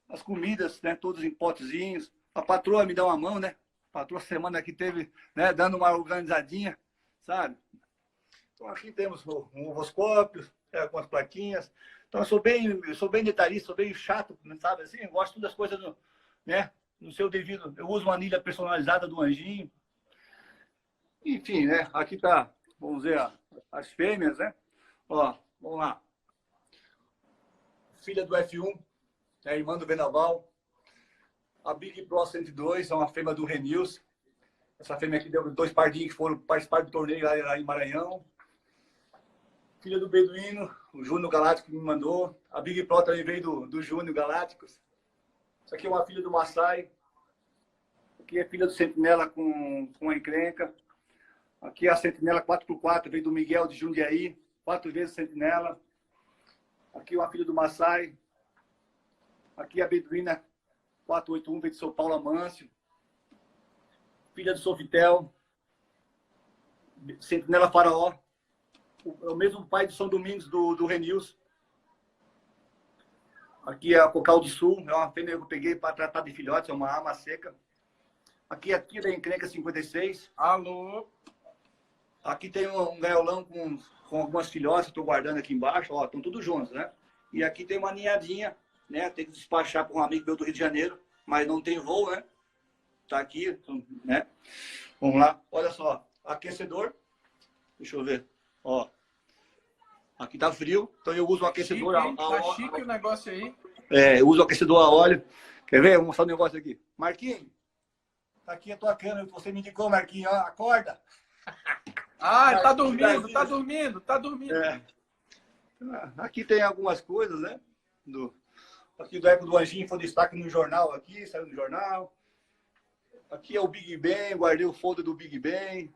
As comidas, né? Todos em potezinhos. A patroa me dá uma mão, né? A patroa semana aqui teve, né? Dando uma organizadinha, sabe? Então aqui temos um ovoscópio, com as plaquinhas. Então, eu sou bem detalhista, sou bem chato, sabe? Assim, eu gosto das coisas né, no seu devido. Eu uso uma anilha personalizada do Anjinho. Enfim, né? Aqui tá, vamos ver, as fêmeas, né? Ó, vamos lá. Filha do F1, é irmã do Vendaval. A Big Pro 102 é uma fêmea do Renils. Essa fêmea aqui deu 2 pardinhos que foram participar do torneio lá em Maranhão. Filha do Beduíno, o Júnior Galáctico me mandou. A Big Pro também veio do Júnior Galácticos. Isso aqui é uma filha do Maasai. Aqui é filha do Sentinela com a encrenca. Aqui é a Sentinela 4x4, veio do Miguel de Jundiaí. 4 vezes Sentinela. Aqui é uma filha do Maasai. Aqui é a Beduína 481, veio de São Paulo Amâncio. Filha do Sofitel. Sentinela Faraó. É o mesmo pai de São Domingos do Renils. Aqui é a Cocal do Sul. É uma fêmea que eu peguei para tratar de filhotes. É uma ama seca. Aqui é a da encrenca 56. Alô? Aqui tem um gaiolão com algumas filhotes. Estou guardando aqui embaixo. Ó, estão todos juntos, né? E aqui tem uma ninhadinha, né? Tem que despachar para um amigo meu do Rio de Janeiro. Mas não tem voo, né? Tá aqui, né? Vamos lá. Olha só. Aquecedor. Deixa eu ver. Ó. Aqui tá frio. Então eu uso o aquecedor chique, a óleo. Tá chique o negócio aí. É, eu uso o aquecedor a óleo. Quer ver? Vou mostrar um negócio aqui. Marquinhos. Tá aqui a tua câmera que você me indicou, Marquinhos. Ó, acorda. Ah, tá dormindo, tá dormindo, tá dormindo. É. Aqui tem algumas coisas, né? Aqui do Eco do Anjinho foi destaque no jornal aqui, saiu no jornal. Aqui é o Big Ben, guardei o folder do Big Ben.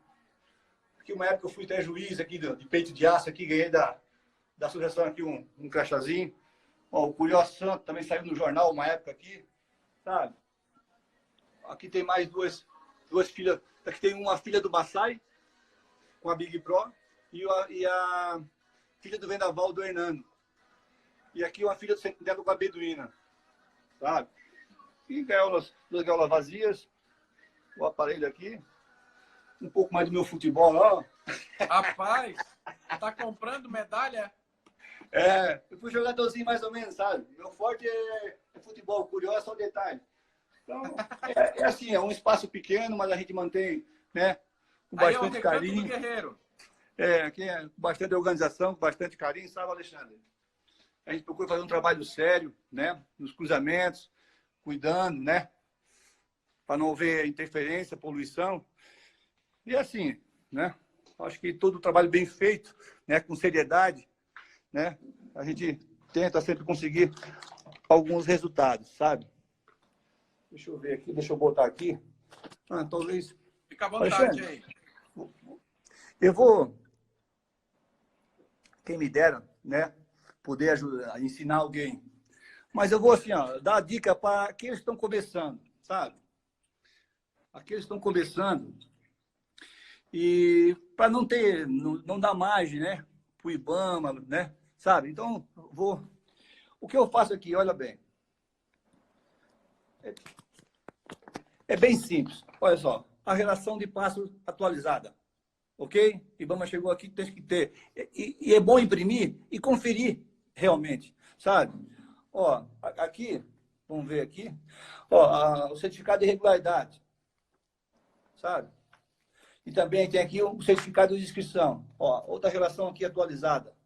Aqui uma época eu fui até juiz aqui de peito de aço aqui, ganhei da associação aqui um crachazinho. Ó, o Curió Santo também saiu no jornal uma época aqui, sabe? Aqui tem mais duas filhas. Aqui tem uma filha do Maasai com a Big Pro e a filha do Vendaval do Hernando. E aqui uma filha do Sentinela com a Beduína, sabe? E duas gaiolas vazias. O aparelho aqui. Um pouco mais do meu futebol, ó. Rapaz, tá comprando medalha? É, eu fui jogadorzinho mais ou menos, sabe? Meu forte é futebol, curioso é só detalhe. Então, é assim, é um espaço pequeno, mas a gente mantém, né? Com bastante carinho. Do guerreiro. É, aqui é com bastante organização, com bastante carinho, sabe, Alexandre? A gente procura fazer um trabalho sério, né? Nos cruzamentos, cuidando, né? Para não haver interferência, poluição. E assim, né? Acho que todo o trabalho bem feito, né? Com seriedade, né? A gente tenta sempre conseguir alguns resultados, sabe? Deixa eu ver aqui, deixa eu botar aqui. Talvez... Fica à vontade aí. Eu vou... Quem me dera, né? Poder ajudar, ensinar alguém. Mas eu vou, assim, ó, dar a dica para aqueles que estão começando, sabe? Aqueles que estão começando. E para não dar margem, né? Para o IBAMA, né? Sabe? Então, o que eu faço aqui, olha bem. É bem simples. Olha só, a relação de passos atualizada. Ok? IBAMA chegou aqui, tem que ter. E é bom imprimir e conferir realmente, sabe? Ó, aqui, vamos ver aqui. Ó, o certificado de regularidade, sabe? E também tem aqui o certificado de inscrição. Ó, outra relação aqui atualizada.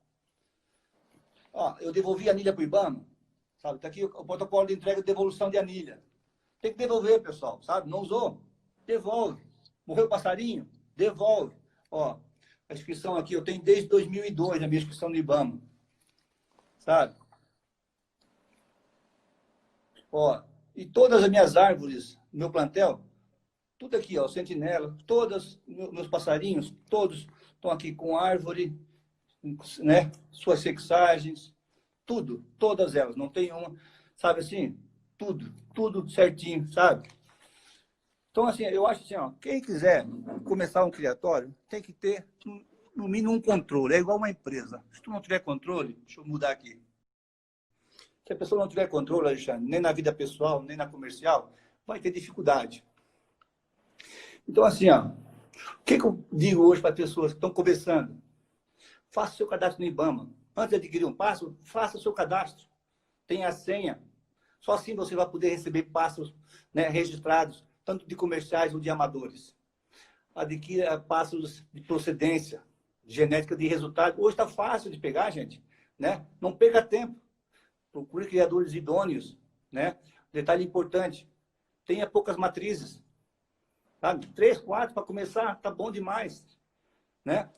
Ó, eu devolvi a anilha para o IBAMA, sabe? Está aqui o protocolo de entrega e devolução de anilha. Tem que devolver, pessoal, sabe? Não usou? Devolve. Morreu o passarinho? Devolve. Ó, a inscrição aqui, eu tenho desde 2002 a minha inscrição no IBAMA. Sabe? Ó, e todas as minhas árvores, meu plantel, tudo aqui, ó, sentinela, todas, meus passarinhos, todos estão aqui com árvore, né? Suas sexagens, tudo, todas elas, não tem uma, sabe assim? Tudo certinho, sabe? Então, assim, eu acho assim, ó, quem quiser começar um criatório, tem que ter, no mínimo, um controle. É igual uma empresa. Se tu não tiver controle, deixa eu mudar aqui. Se a pessoa não tiver controle, Alexandre, nem na vida pessoal, nem na comercial, vai ter dificuldade. Então, assim, ó, o que eu digo hoje para as pessoas que estão começando? Faça o seu cadastro no IBAMA. Antes de adquirir um pássaro, faça o seu cadastro. Tenha a senha. Só assim você vai poder receber pássaros, né, registrados, tanto de comerciais ou de amadores. Adquira pássaros de procedência, genética de resultado. Hoje está fácil de pegar, gente. Né? Não perca tempo. Procure criadores idôneos. Né? Detalhe importante, tenha poucas matrizes. Sabe? 3, 4 para começar, tá bom demais. Né?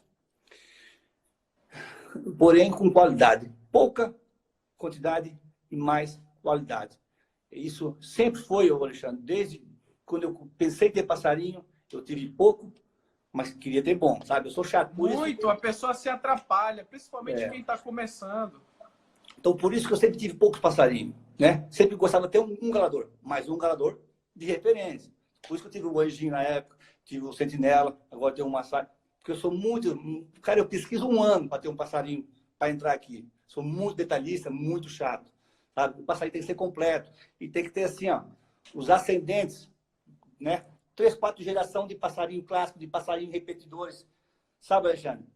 Porém, com qualidade. Pouca quantidade e mais qualidade. Isso sempre foi, Alexandre. Desde quando eu pensei em ter passarinho, eu tive pouco, mas queria ter bom, sabe? Eu sou chato. Muito, a pessoa se atrapalha, principalmente quem está começando. Então, por isso que eu sempre tive poucos passarinhos, né? Sempre gostava de ter um galador, mas um galador de referência. Por isso que eu tive o anjinho na época, tive o sentinela, agora tenho um maçai. Porque eu sou muito... Cara, eu pesquiso 1 ano para ter um passarinho para entrar aqui. Sou muito detalhista, muito chato. Sabe? O passarinho tem que ser completo. E tem que ter, assim, ó, os ascendentes, né? 3, 4 gerações de passarinho clássico, de passarinho repetidores. Sabe, Alexandre?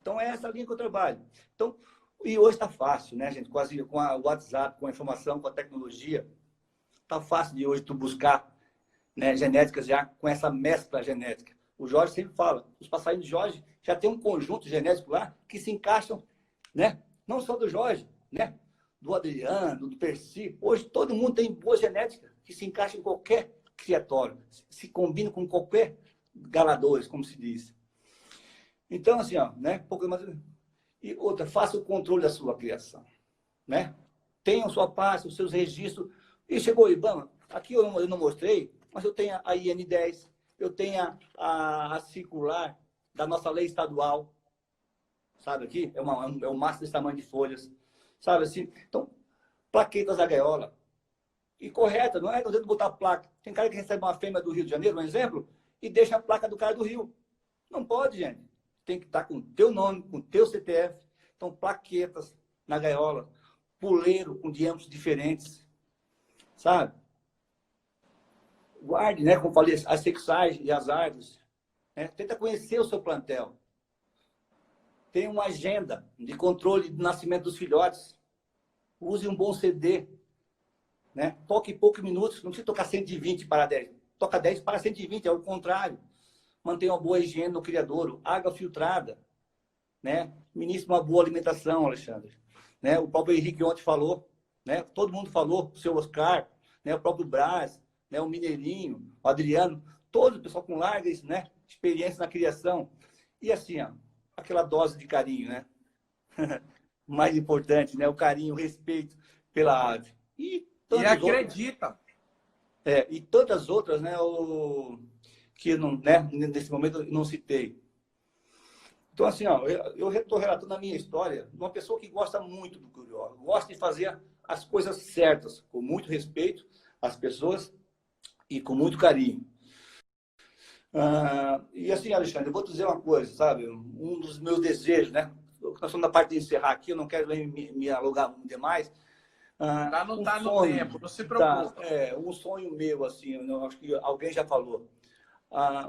Então, é essa linha que eu trabalho. Então, e hoje está fácil, né, gente? Com a WhatsApp, com a informação, com a tecnologia. Está fácil de hoje tu buscar, né, genéticas já com essa mescla genética. O Jorge sempre fala, os passarinhos de Jorge já tem um conjunto genético lá que se encaixam, né? Não só do Jorge, né? Do Adriano, do Percy. Hoje todo mundo tem boa genética que se encaixa em qualquer criatório, se combina com qualquer galadores, como se diz. Então, assim, ó, né? Pouco mais... E outra, faça o controle da sua criação, né? Tenha a sua pasta, os seus registros. E chegou o IBAMA, aqui eu não mostrei, mas eu tenho a IN10, eu tenho a circular da nossa lei estadual, sabe aqui? É um maço desse tamanho de folhas, sabe assim? Então, plaquetas da gaiola. E correta, não é de botar placa. Tem cara que recebe uma fêmea do Rio de Janeiro, um exemplo, e deixa a placa do cara do Rio. Não pode, gente. Tem que estar com o teu nome, com o teu CPF. Então, plaquetas na gaiola, puleiro com diâmetros diferentes, sabe? Guarde, né, como falei, as sexagens e as árvores. Né? Tenta conhecer o seu plantel. Tem uma agenda de controle do nascimento dos filhotes. Use um bom CD. Né? Toque poucos minutos, não precisa tocar 120 para 10. Toca 10 para 120, é o contrário. Mantenha uma boa higiene no criadouro, água filtrada. Né? Ministre uma boa alimentação, Alexandre. Né? O próprio Henrique ontem falou, né? Todo mundo falou, o seu Oscar, né? O próprio Brás, né? O Mineirinho, o Adriano, todo o pessoal com larga, né? Experiência na criação. E assim, ó, aquela dose de carinho, né? Mais importante, né? O carinho, o respeito pela ave. E acredita. E tantas outras, né? Que não, né? Nesse momento eu não citei. Então, assim, ó, eu estou relatando a minha história de uma pessoa que gosta muito do curió, gosta de fazer as coisas certas, com muito respeito às pessoas e com muito carinho. E assim, Alexandre, eu vou te dizer uma coisa, sabe? Um dos meus desejos, né? Nós estamos na parte de encerrar aqui, eu não quero me alugar demais. Para não estar no tempo, não se preocupe. Um sonho meu, assim, eu acho que alguém já falou.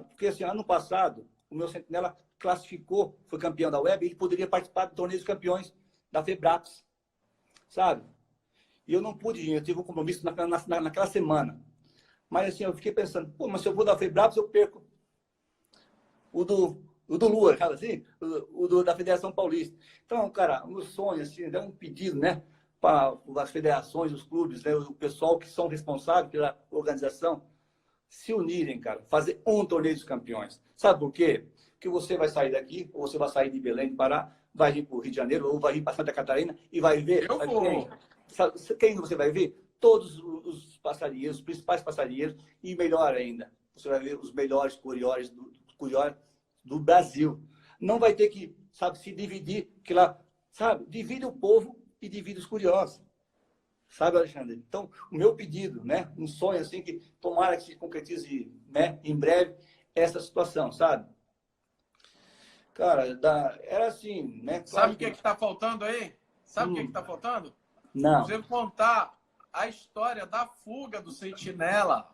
Porque, assim, ano passado, o meu sentinela classificou, foi campeão da web, ele poderia participar do torneio dos campeões da Febraps, sabe? E eu não pude ir, eu tive um compromisso naquela semana. Mas assim, eu fiquei pensando, pô, mas se eu vou da Febraps, eu perco o do Lua, cara, assim, da Federação Paulista. Então, cara, um sonho, assim, é um pedido, né, para as federações, os clubes, né, o pessoal que são responsáveis pela organização, se unirem, cara, fazer um torneio dos campeões. Sabe por quê? Que você vai sair daqui, ou você vai sair de Belém do Pará, vai ir para o Rio de Janeiro, ou vai ir para Santa Catarina e vai ver. Eu vou. Quem você vai ver? Todos os passarinheiros, os principais passarinheiros, e melhor ainda, você vai ver os melhores curiós do Brasil. Não vai ter que, sabe, se dividir, que lá, sabe, divide o povo e divide os curiosos. Sabe, Alexandre? Então, o meu pedido, né, um sonho assim que tomara que se concretize, né, em breve essa situação, sabe? Cara, era assim, né? Claro. Sabe o que está faltando aí? Sabe o que está faltando? Não. Você contar a história da fuga do sentinela.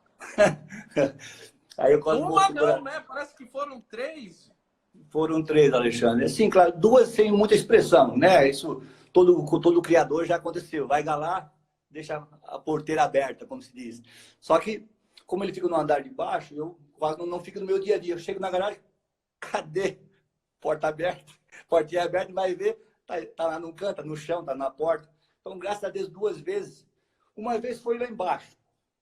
Aí eu quase uma não, né? Parece que foram 3. Foram 3, Alexandre. Sim, claro, 2 sem muita expressão, né? Isso todo criador já aconteceu. Vai galar, deixa a porteira aberta, como se diz. Só que, como ele fica no andar de baixo, eu quase não fico no meu dia a dia. Eu chego na garagem, cadê? Porta aberta, portinha aberta, vai ver, tá lá no canto, tá no chão, tá na porta. Então, graças a Deus, 2 vezes. Uma vez foi lá embaixo,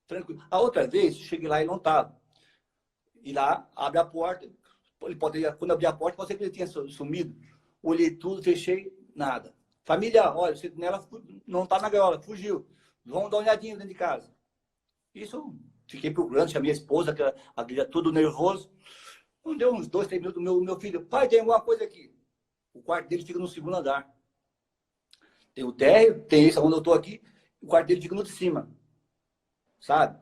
tranquilo. A outra vez, cheguei lá e não estava. E lá, abre a porta. Ele quando abri a porta, pode ser que ele tinha sumido. Olhei tudo, fechei, nada. Família, olha, o sentinela não está na gaiola, fugiu. Vamos dar uma olhadinha dentro de casa. Isso, fiquei procurando, chamei a esposa, aquela tudo nervoso. Não deu uns 2, 3 minutos, meu filho, pai, tem alguma coisa aqui. O quarto dele fica no 2º andar. Tem o térreo, tem esse onde eu estou aqui, o quarto dele fica no de cima. Sabe?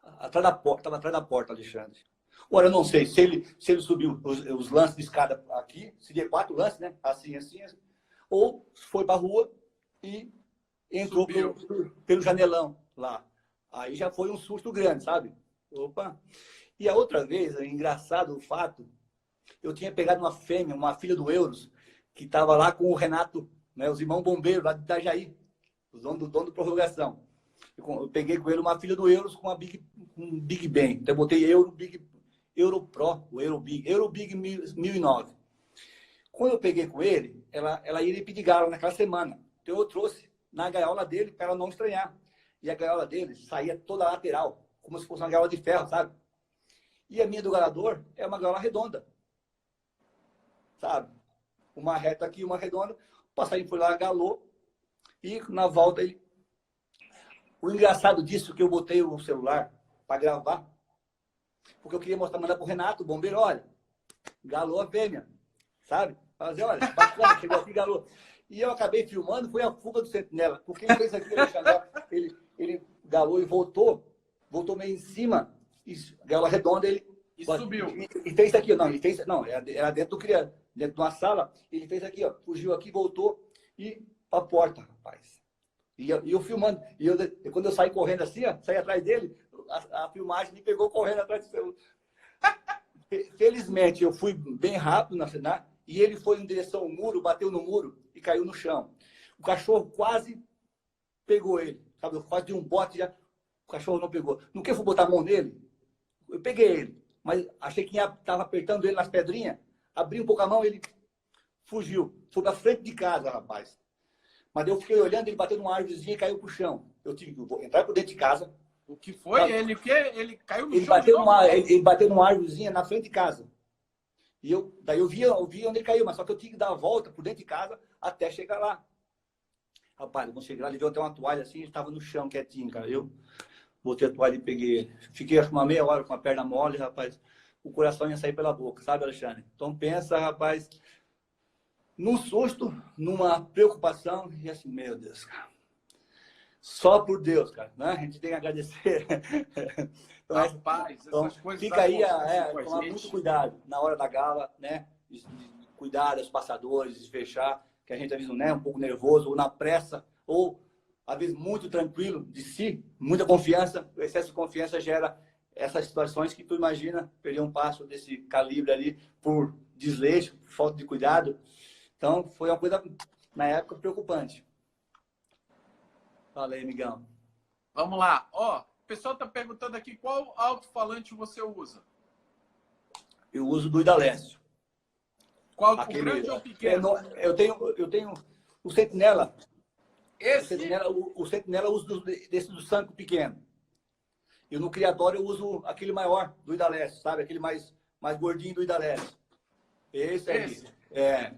Atrás da porta, estava atrás da porta, Alexandre. Agora, eu não sei se ele subiu os lances de escada aqui, seria 4 lances, né? Assim, assim, assim. Ou foi para a rua e entrou pelo janelão lá. Aí já foi um susto grande, sabe? Opa! E a outra vez, é engraçado o fato, eu tinha pegado uma fêmea, uma filha do Euros, que estava lá com o Renato, né? Os irmãos bombeiros lá de Itajaí, os dono do Prorrogação. Eu peguei com ele uma filha do Euros com um Big Ben. Então eu botei Euro Pro, o Euro Big 1009. Quando eu peguei com ele, ela ia pedir galo naquela semana. Então eu trouxe na gaiola dele para ela não estranhar. E a gaiola dele saía toda lateral, como se fosse uma gaiola de ferro, sabe? E a minha do galador é uma gaiola redonda, sabe? Uma reta aqui, uma redonda. O passarinho foi lá, galou. E na volta ele... O engraçado disso é que eu botei o celular para gravar, porque eu queria mandar para o Renato, o bombeiro, olha, galou a fêmea, sabe? Fazer, olha, bacana, chegou aqui, galou. E eu acabei filmando, foi a fuga do sentinela, porque ele fez aqui, ele galou e voltou meio em cima, e gaiola redonda, ele... E subiu. E fez aqui, era dentro dentro de uma sala, ele fez aqui, ó, fugiu aqui, voltou, e a porta, rapaz. E eu filmando. E quando eu saí correndo assim, ó, saí atrás dele, a filmagem me pegou correndo atrás do celular. Felizmente, eu fui bem rápido na cidade e ele foi em direção ao muro, bateu no muro e caiu no chão. O cachorro quase pegou ele. Sabe? Eu quase dei um bote já. O cachorro não pegou. No que eu fui botar a mão nele, eu peguei ele. Mas achei que estava apertando ele nas pedrinhas. Abri um pouco a mão, ele fugiu. Foi para frente de casa, rapaz. Mas eu fiquei olhando, ele bateu numa árvorezinha e caiu pro chão. Eu tive que entrar por dentro de casa. O que foi? Sabe? Ele caiu no chão ele bateu numa árvorezinha na frente de casa. E daí eu vi onde ele caiu, mas só que eu tinha que dar a volta por dentro de casa até chegar lá. Rapaz, quando cheguei lá, ele viu até uma toalha assim, ele estava no chão quietinho, cara. Eu botei a toalha e peguei ele. Fiquei acho uma meia hora com a perna mole, rapaz. O coração ia sair pela boca, sabe, Alexandre? Então pensa, rapaz... Num susto, numa preocupação, e assim, meu Deus, cara. Só por Deus, cara, né? A gente tem que agradecer. Então, rapaz, essas coisas fica aí, tomar muito cuidado na hora da gala, né? De cuidar dos passadores, de fechar, que a gente às vezes, né, um pouco nervoso, ou na pressa, ou às vezes muito tranquilo de si, muita confiança. O excesso de confiança gera essas situações que tu imagina perder um passo desse calibre ali por desleixo, por falta de cuidado. Então, foi uma coisa, na época, preocupante. Fala aí, amigão. Vamos lá. Ó, o pessoal está perguntando aqui qual alto-falante você usa. Eu uso do Idalécio. Qual? O grande ou pequeno? Eu tenho o Sentinela. Esse? O Sentinela eu uso desse do Sanco pequeno. E no criatório eu uso aquele maior do Idalécio, sabe? Aquele mais gordinho do Idalécio. Esse aí. É.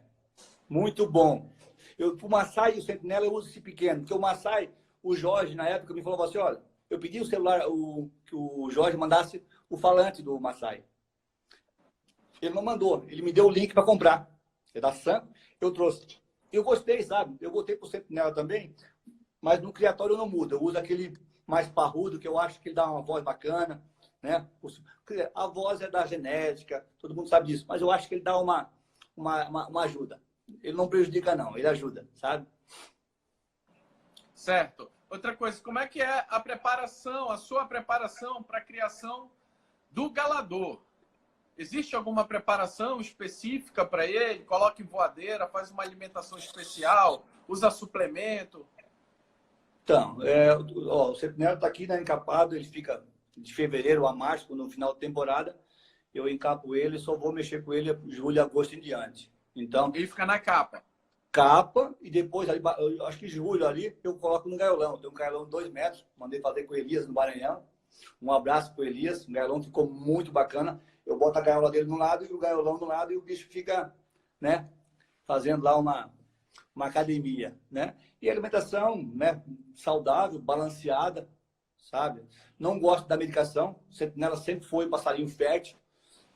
Muito bom. O Massai e o Sentinela eu uso esse pequeno, porque o Massai, o Jorge, na época, me falou assim, olha, eu pedi o celular, que o Jorge mandasse o falante do Massai. Ele não mandou, ele me deu o link para comprar. É da Sam, eu trouxe. Eu gostei, sabe? Eu botei pro Sentinela também, mas no criatório eu não mudo. Eu uso aquele mais parrudo, que eu acho que ele dá uma voz bacana, né? A voz é da genética, todo mundo sabe disso, mas eu acho que ele dá uma ajuda. Ele não prejudica, não. Ele ajuda, sabe? Certo. Outra coisa, como é que é a sua preparação para a criação do galador? Existe alguma preparação específica para ele? Coloca em voadeira, faz uma alimentação especial, usa suplemento? Então, o Sentinela está aqui, né, encapado, ele fica de fevereiro a março, no final da temporada, eu encapo ele, só vou mexer com ele de julho, agosto em diante. Então, Ele fica na capa. Capa, e depois, ali, eu acho que julho ali, eu coloco no gaiolão. Tem um gaiolão de 2 metros, mandei fazer com o Elias no Maranhão. Um abraço para o Elias, um gaiolão ficou muito bacana. Eu boto a gaiola dele no lado e o gaiolão no lado e o bicho fica, né, fazendo lá uma academia, né? E alimentação, né, saudável, balanceada, sabe? Não gosto da medicação, Sentinela sempre foi passarinho fértil,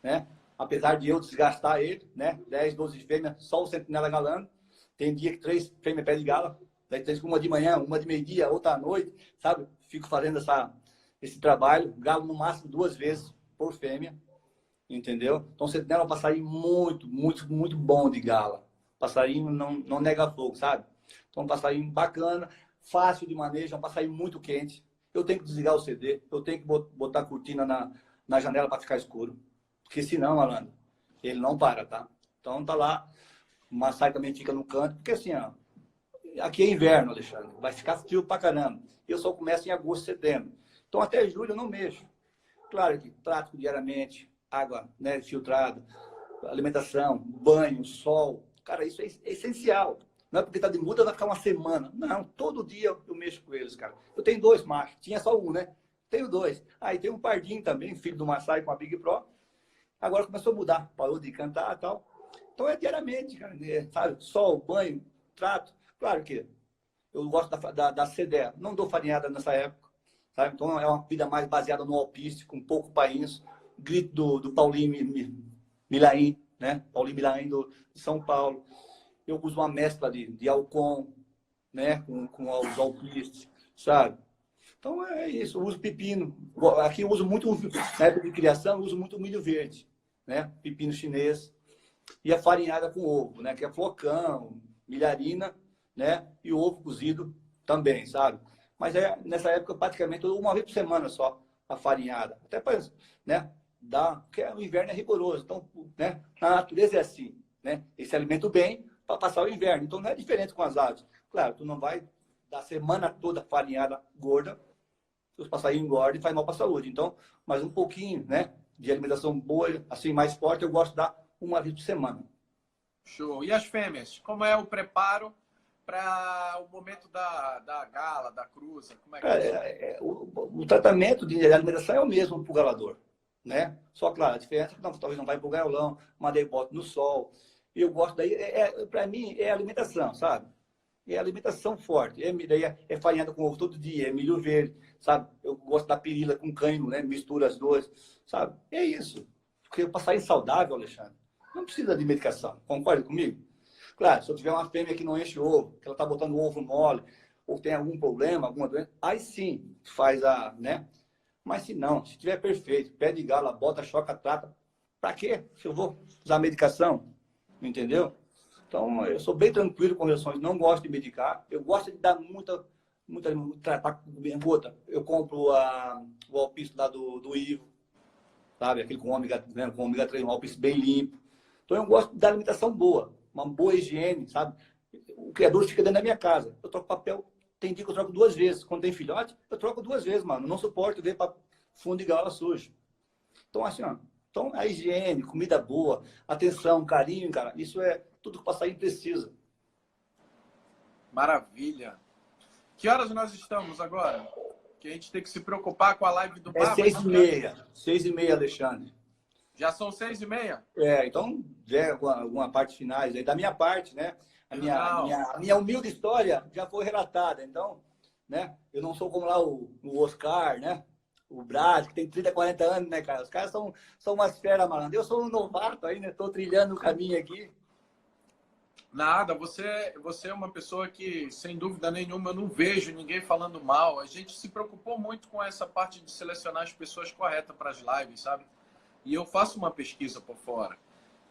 né? Apesar de eu desgastar ele, né? 10, 12 fêmeas, só o Sentinela galando. Tem dia que 3 fêmeas pé de gala, daí 3 uma de manhã, uma de meio-dia, outra à noite, sabe? Fico fazendo esse trabalho, galo no máximo 2 vezes por fêmea, entendeu? Então, Sentinela é um passarinho muito, muito, muito bom de gala. Passarinho não nega fogo, sabe? Então, um passarinho bacana, fácil de manejo, é um passarinho muito quente. Eu tenho que desligar o CD, eu tenho que botar a cortina na janela para ficar escuro. Porque senão, malandro, ele não para, tá? Então, tá lá, o Massai também fica no canto, porque assim, ó, aqui é inverno, Alexandre, vai ficar frio pra caramba. Eu só começo em agosto, setembro. Então, até julho eu não mexo. Claro que trato diariamente, água, né, filtrada, alimentação, banho, sol. Cara, isso é essencial. Não é porque tá de muda, vai ficar uma semana. Não, todo dia eu mexo com eles, cara. Eu tenho 2 machos, tinha só um, né? Tenho 2. Aí tem um pardinho também, filho do Massai com a Big Pro. Agora começou a mudar, parou de cantar e tal. Então é diariamente, cara, sabe? Sol, banho, trato. Claro que eu gosto da CDE. Não dou farinhada nessa época, sabe? Então é uma vida mais baseada no alpiste, com pouco painço. Grito do Paulinho Milaim, né? Paulinho Milaim de São Paulo. Eu uso uma mescla de Alcon, né? Com os alpistes, sabe? Então é isso, eu uso pepino. Aqui eu uso muito, na época de criação, eu uso muito milho verde, né? Pepino chinês. E a farinhada com ovo, né? Que é flocão, milharina, né? E o ovo cozido também, sabe? Mas nessa época, praticamente, uma vez por semana só, a farinhada. Até para, né? Porque o inverno é rigoroso. Então, né? A natureza é assim, né? Eles se alimentam bem para passar o inverno. Então, não é diferente com as aves. Claro, tu não vai dar a semana toda farinhada gorda, os passarinhos engordam e faz mal para a saúde. Então, mas um pouquinho, né? De alimentação boa, assim, mais forte, eu gosto de dar uma vez por semana. Show. E as fêmeas? Como é o preparo para o momento da gala, da cruza? Como é que o tratamento de alimentação é o mesmo para o galador, né? Só, claro, a diferença é que talvez não vai para o gaiolão, mas daí boto no sol. Eu gosto daí, para mim, é alimentação, sabe? É alimentação forte. Daí é farinhada com ovo todo dia, é milho verde, sabe? Eu gosto da perila com cânimo, né? Mistura as duas, sabe? É isso. Porque o passarinho saudável, Alexandre, não precisa de medicação. Concorda comigo? Claro, se eu tiver uma fêmea que não enche ovo, que ela está botando ovo mole, ou tem algum problema, alguma doença, aí sim faz né? Mas se não, se tiver perfeito, pé de gala, bota, choca, trata, para quê? Se eu vou usar medicação, entendeu? Então, eu sou bem tranquilo com relação a isso, não gosto de medicar, eu gosto de dar muita tratar com outra. Eu compro o alpiste lá do Ivo, sabe? Aquele com ômega, né? Com ômega 3, um alpiste bem limpo. Então, eu gosto da alimentação boa, uma boa higiene, sabe? O criador fica dentro da minha casa. Eu troco papel, tem dia que eu troco 2 vezes. Quando tem filhote, eu troco 2 vezes, mano. Não suporto ver para fundo de gaiola sujo. Então, assim, ó. Então, a higiene, comida boa, atenção, carinho, cara, isso é tudo que o passarinho precisa. Maravilha. Que horas nós estamos agora? Que a gente tem que se preocupar com a live do bar. É 6h30. 6h30, Alexandre. Já são 6h30? Então, já alguma parte finais aí. Da minha parte, né? A minha humilde história já foi relatada. Então, né? Eu não sou como lá o Oscar, né? O Brás, que tem 30, 40 anos, né, cara? Os caras são umas feras, malandro. Eu sou um novato ainda, estou trilhando o caminho aqui. Nada, você é uma pessoa que, sem dúvida nenhuma, eu não vejo ninguém falando mal. A gente se preocupou muito com essa parte de selecionar as pessoas corretas para as lives, sabe? E eu faço uma pesquisa por fora.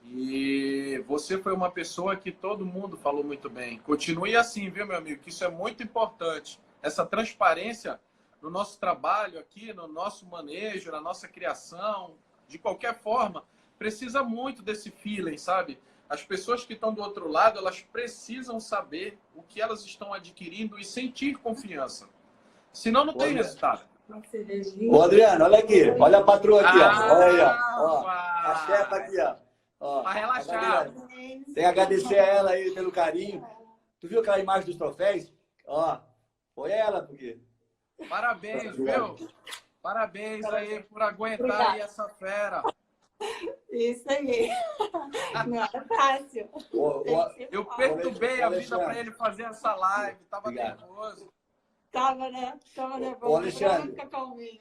E você foi uma pessoa que todo mundo falou muito bem. Continue assim, viu, meu amigo? Que isso é muito importante. Essa transparência no nosso trabalho aqui, no nosso manejo, na nossa criação, de qualquer forma. precisa muito desse feeling, sabe? As pessoas que estão do outro lado, elas precisam saber o que elas estão adquirindo e sentir confiança. Senão não tem resultado. Ô, Adriano, olha aqui. Olha a patroa aqui, ó. Olha aí, ó. A chefa aqui, ó. Pra relaxar. Tem que agradecer a ela aí pelo carinho. Tu viu aquela imagem dos troféus? Ó, foi ela, porque... Parabéns, viu? Parabéns aí por aguentar aí essa fera. Isso aí. Não é fácil. Eu perturbei a vida para ele fazer essa live. Tava nervoso. Tava, né? Tava nervoso. Ô, Alexandre, fica calminho.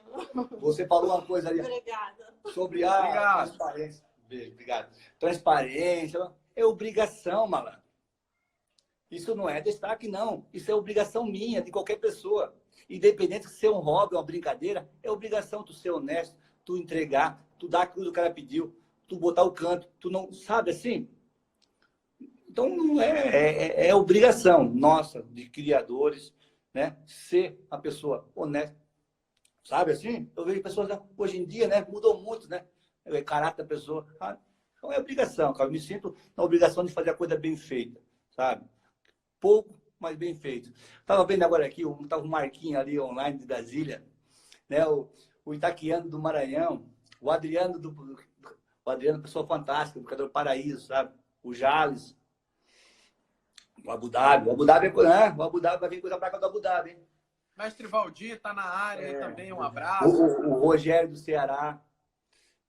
Você falou uma coisa ali. Obrigada. Sobre a transparência. Obrigado. Transparência. É obrigação, malandro. Isso não é destaque, não. Isso é obrigação minha, de qualquer pessoa. Independente de ser um hobby ou uma brincadeira, é obrigação tu ser honesto, tu entregar, tu dar aquilo que o cara pediu, tu botar o canto, tu não... Sabe assim? Então, não é obrigação nossa, de criadores, né? Ser uma pessoa honesta. Sabe assim? Eu vejo pessoas, hoje em dia, né? Mudou muito, né? O caráter da pessoa. Então, é obrigação, cara. Eu me sinto na obrigação de fazer a coisa bem feita, sabe? Pouco, mas bem feito. Estava vendo agora aqui, estava o Marquinhos ali online de Brasília, né? O Itaquiano do Maranhão, o Adriano, pessoa fantástica, do Cadê Paraíso, sabe? O Jales, o Abu Dhabi. O Abu Dhabi vai vir coisa pra cá do Abu Dhabi, hein? Mestre Valdir tá na área aí também, um abraço. O Rogério do Ceará.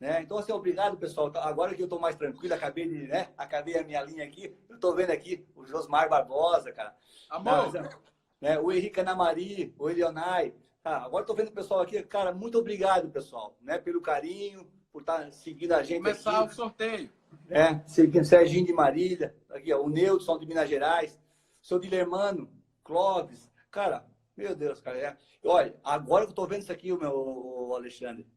Né? Então, assim, obrigado, pessoal. Agora que eu estou mais tranquilo, acabei a minha linha aqui, eu estou vendo aqui o Josmar Barbosa, cara. Amor! Né? O Henrique Anamari, o Elionai. Agora estou vendo o pessoal aqui, cara, muito obrigado, pessoal, né? Pelo carinho, por estar seguindo a gente começar aqui. O sorteio. Seguindo o Serginho de Marília, aqui, ó, o Neudson de Minas Gerais, o seu Dilermano, Clóvis. Cara, meu Deus, cara. Olha, agora que eu estou vendo isso aqui, o Alexandre,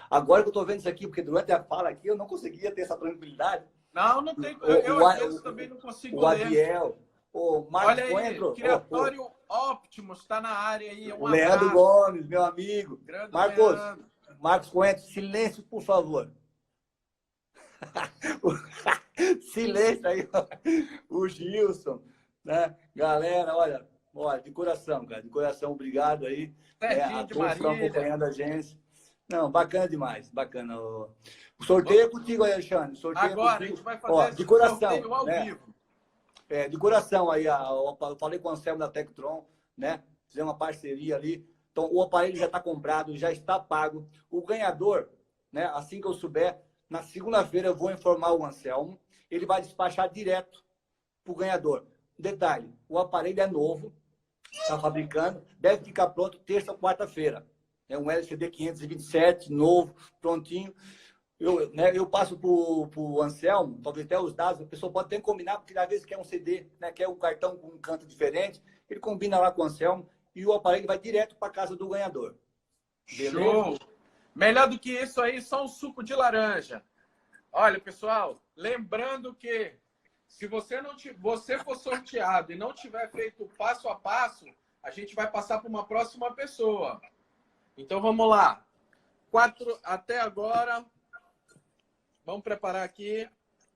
agora que eu estou vendo isso aqui, porque durante a fala aqui eu não conseguia ter essa tranquilidade. Não tem. Eu às vezes também não consigo ler. ler. Adiel, o Marcos Coentro. Criatório Optimus está na área aí. O Leandro Gomes, meu amigo. Marcos Coentro, silêncio, por favor. Silêncio aí. O Gilson, né? Galera, olha, de coração, cara. De coração, obrigado aí. A todos que estão acompanhando a gente. Não, bacana demais. Bacana. O sorteio é contigo aí, Alexandre. Sorteio agora, é a gente vai fazer de coração, sorteio ao vivo. De coração aí. Eu falei com o Anselmo da Tectron, né? Fizemos uma parceria ali. Então, o aparelho já está comprado, já está pago. O ganhador, né? Assim que eu souber, na segunda-feira eu vou informar o Anselmo. Ele vai despachar direto para o ganhador. Detalhe, o aparelho é novo. Está fabricando, deve ficar pronto terça ou quarta-feira. É um LCD 527, novo, prontinho. Eu passo para o Anselmo, talvez até os dados, a pessoa pode até combinar, porque às vezes quer um CD, né, quer um cartão com um canto diferente, ele combina lá com o Anselmo e o aparelho vai direto para a casa do ganhador. Beleza? Show! Melhor do que isso aí, só um suco de laranja. Olha, pessoal, lembrando que se você for sorteado e não tiver feito passo a passo, a gente vai passar para uma próxima pessoa. Então, vamos lá. 4 até agora. Vamos preparar aqui.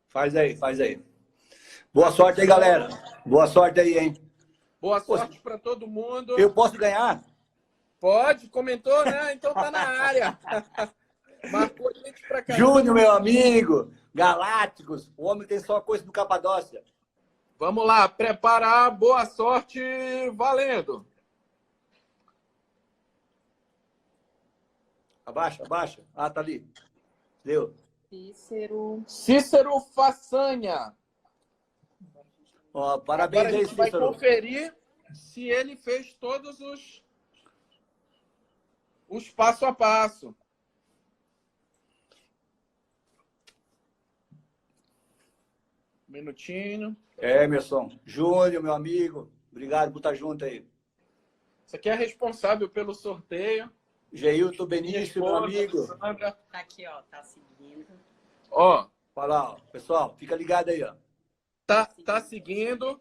Faz aí. Boa sorte aí, galera. Boa sorte aí, hein? Boa sorte para todo mundo. Eu posso ganhar? Pode, comentou, né? Então tá na área. Marcou a gente pra cá. Júnior, meu amigo. Galácticos. O homem tem só a coisa do Capadócia. Vamos lá, preparar. Boa sorte, valendo. Abaixa. Tá ali. Deu. Cícero Façanha. Parabéns aí, Cícero. Vai conferir se ele fez todos os passo a passo. Um minutinho. Emerson, Júnior, meu amigo. Obrigado por estar junto aí. Você aqui é responsável pelo sorteio. Geilton Benício, meu amigo. Tá aqui, ó. Tá seguindo. Ó. Fala, ó. Pessoal, fica ligado aí, ó. Tá seguindo.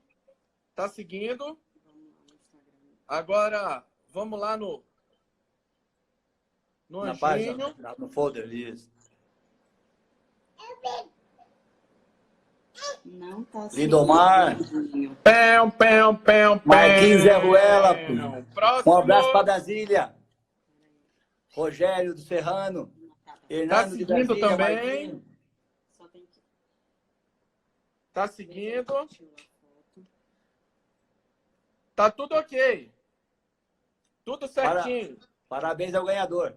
Agora, vamos lá no na página, no folder, isso. Não tá Lindomar. seguindo. Marquinhos Zé Ruela. Próximo. Um abraço para Brasília. Rogério do Serrano. Hernando de seguindo Brasília, também. Marquinhos. Só tem que... Tá seguindo. Tá tudo ok. Tudo certinho. Parabéns ao ganhador.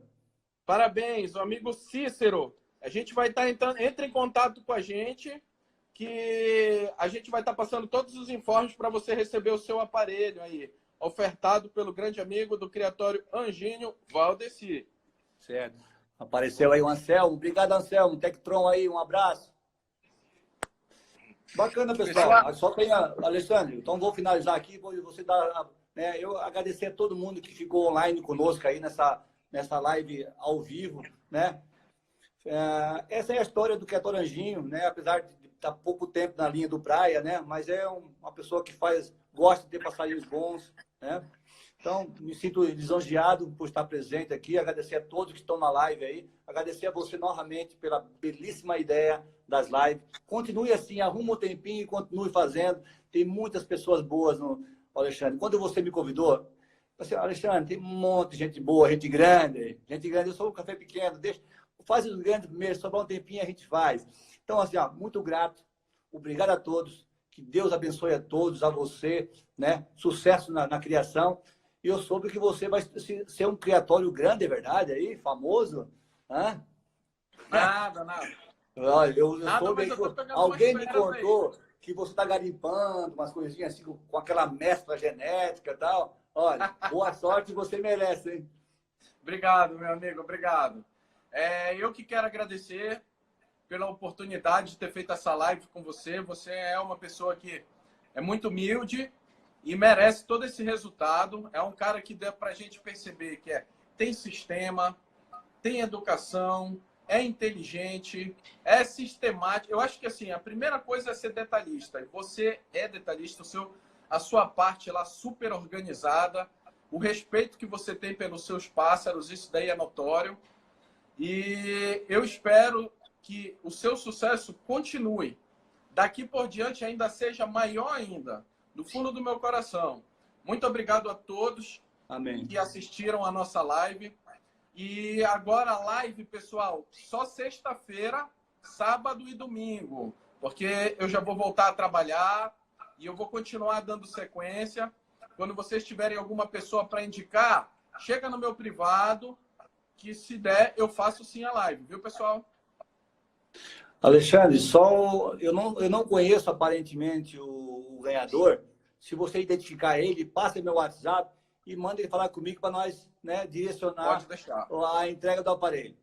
Parabéns, o amigo Cícero. A gente vai estar entrando, entre em contato com a gente, que a gente vai estar passando todos os informes para você receber o seu aparelho aí, ofertado pelo grande amigo do criatório Anjinho, Valdeci. Certo. Apareceu aí o Anselmo. Obrigado, Anselmo. Tectron aí, um abraço. Bacana, pessoal. Só tem Alexandre, então vou finalizar aqui, você dar, né, eu agradecer a todo mundo que ficou online conosco aí nessa live ao vivo, né? Essa é a história do Criatório Anjinho, né? Apesar de estar pouco tempo na linha do praia, né? Mas é uma pessoa que gosta de ter passarinhos bons, né? Então, me sinto lisonjeado por estar presente aqui, agradecer a todos que estão na live aí, agradecer a você novamente pela belíssima ideia das lives. Continue assim, arruma um tempinho e continue fazendo. Tem muitas pessoas boas no Alexandre. Quando você me convidou, eu disse, Alexandre, tem um monte de gente boa, gente grande. Eu sou um café pequeno, faz os grandes primeiro, sobrar um tempinho a gente faz. Então, assim, muito grato. Obrigado a todos. Que Deus abençoe a todos, a você, né? Sucesso na criação. E eu soube que você vai ser um criatório grande, é verdade, aí, famoso. Hã? Nada. Olha, eu Nada, soube mas aí, eu tô pegando alguém umas me férias contou que você está garimpando umas coisinhas assim, com aquela mescla genética e tal. Olha, boa sorte, você merece, hein? Obrigado, meu amigo, obrigado. Eu que quero agradecer pela oportunidade de ter feito essa live com você. Você é uma pessoa que é muito humilde e merece todo esse resultado. É um cara que deu para a gente perceber que tem sistema, tem educação, é inteligente, é sistemático. Eu acho que assim, a primeira coisa é ser detalhista. Você é detalhista, a sua parte lá super organizada, o respeito que você tem pelos seus pássaros, isso daí é notório. E eu espero que o seu sucesso continue. Daqui por diante ainda seja maior ainda, do fundo do meu coração. Muito obrigado a todos Amém. que assistiram a nossa live. E agora a live, pessoal, só sexta-feira, sábado e domingo, porque eu já vou voltar a trabalhar e eu vou continuar dando sequência. Quando vocês tiverem alguma pessoa para indicar, chega no meu privado, que se der, eu faço sim a live, viu, pessoal? Alexandre, eu não conheço aparentemente o ganhador. Se você identificar ele, passe meu WhatsApp e manda ele falar comigo para nós, né, direcionar a entrega do aparelho.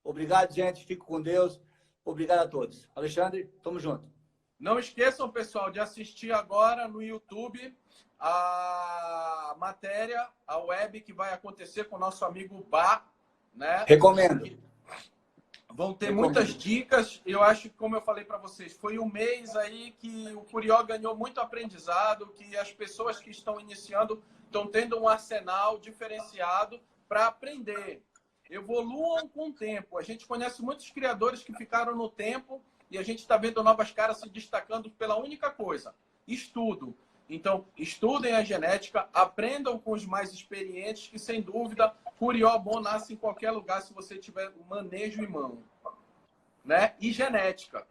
Obrigado, gente. Fico com Deus. Obrigado a todos. Alexandre, tamo junto. Não esqueçam, pessoal, de assistir agora no YouTube a matéria, a web que vai acontecer com o nosso amigo Bá, né? Recomendo. Vão ter muitas dicas. Eu acho que, como eu falei para vocês, foi um mês aí que o Curió ganhou muito aprendizado, que as pessoas que estão iniciando estão tendo um arsenal diferenciado para aprender. Evoluam com o tempo. A gente conhece muitos criadores que ficaram no tempo e a gente está vendo novas caras se destacando pela única coisa: estudo. Então, estudem a genética, aprendam com os mais experientes, que sem dúvida, Curió bom nasce em qualquer lugar se você tiver manejo em mão, né? E genética.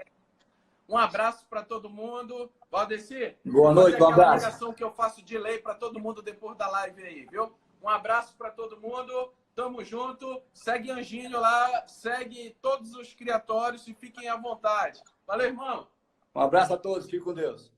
Um abraço para todo mundo. Valdeci, boa noite, um abraço. Ligação que eu faço de lei para todo mundo depois da live aí, viu? Um abraço para todo mundo. Tamo junto. Segue Anjinho lá, segue todos os criatórios e fiquem à vontade. Valeu, irmão. Um abraço a todos. Fique com Deus.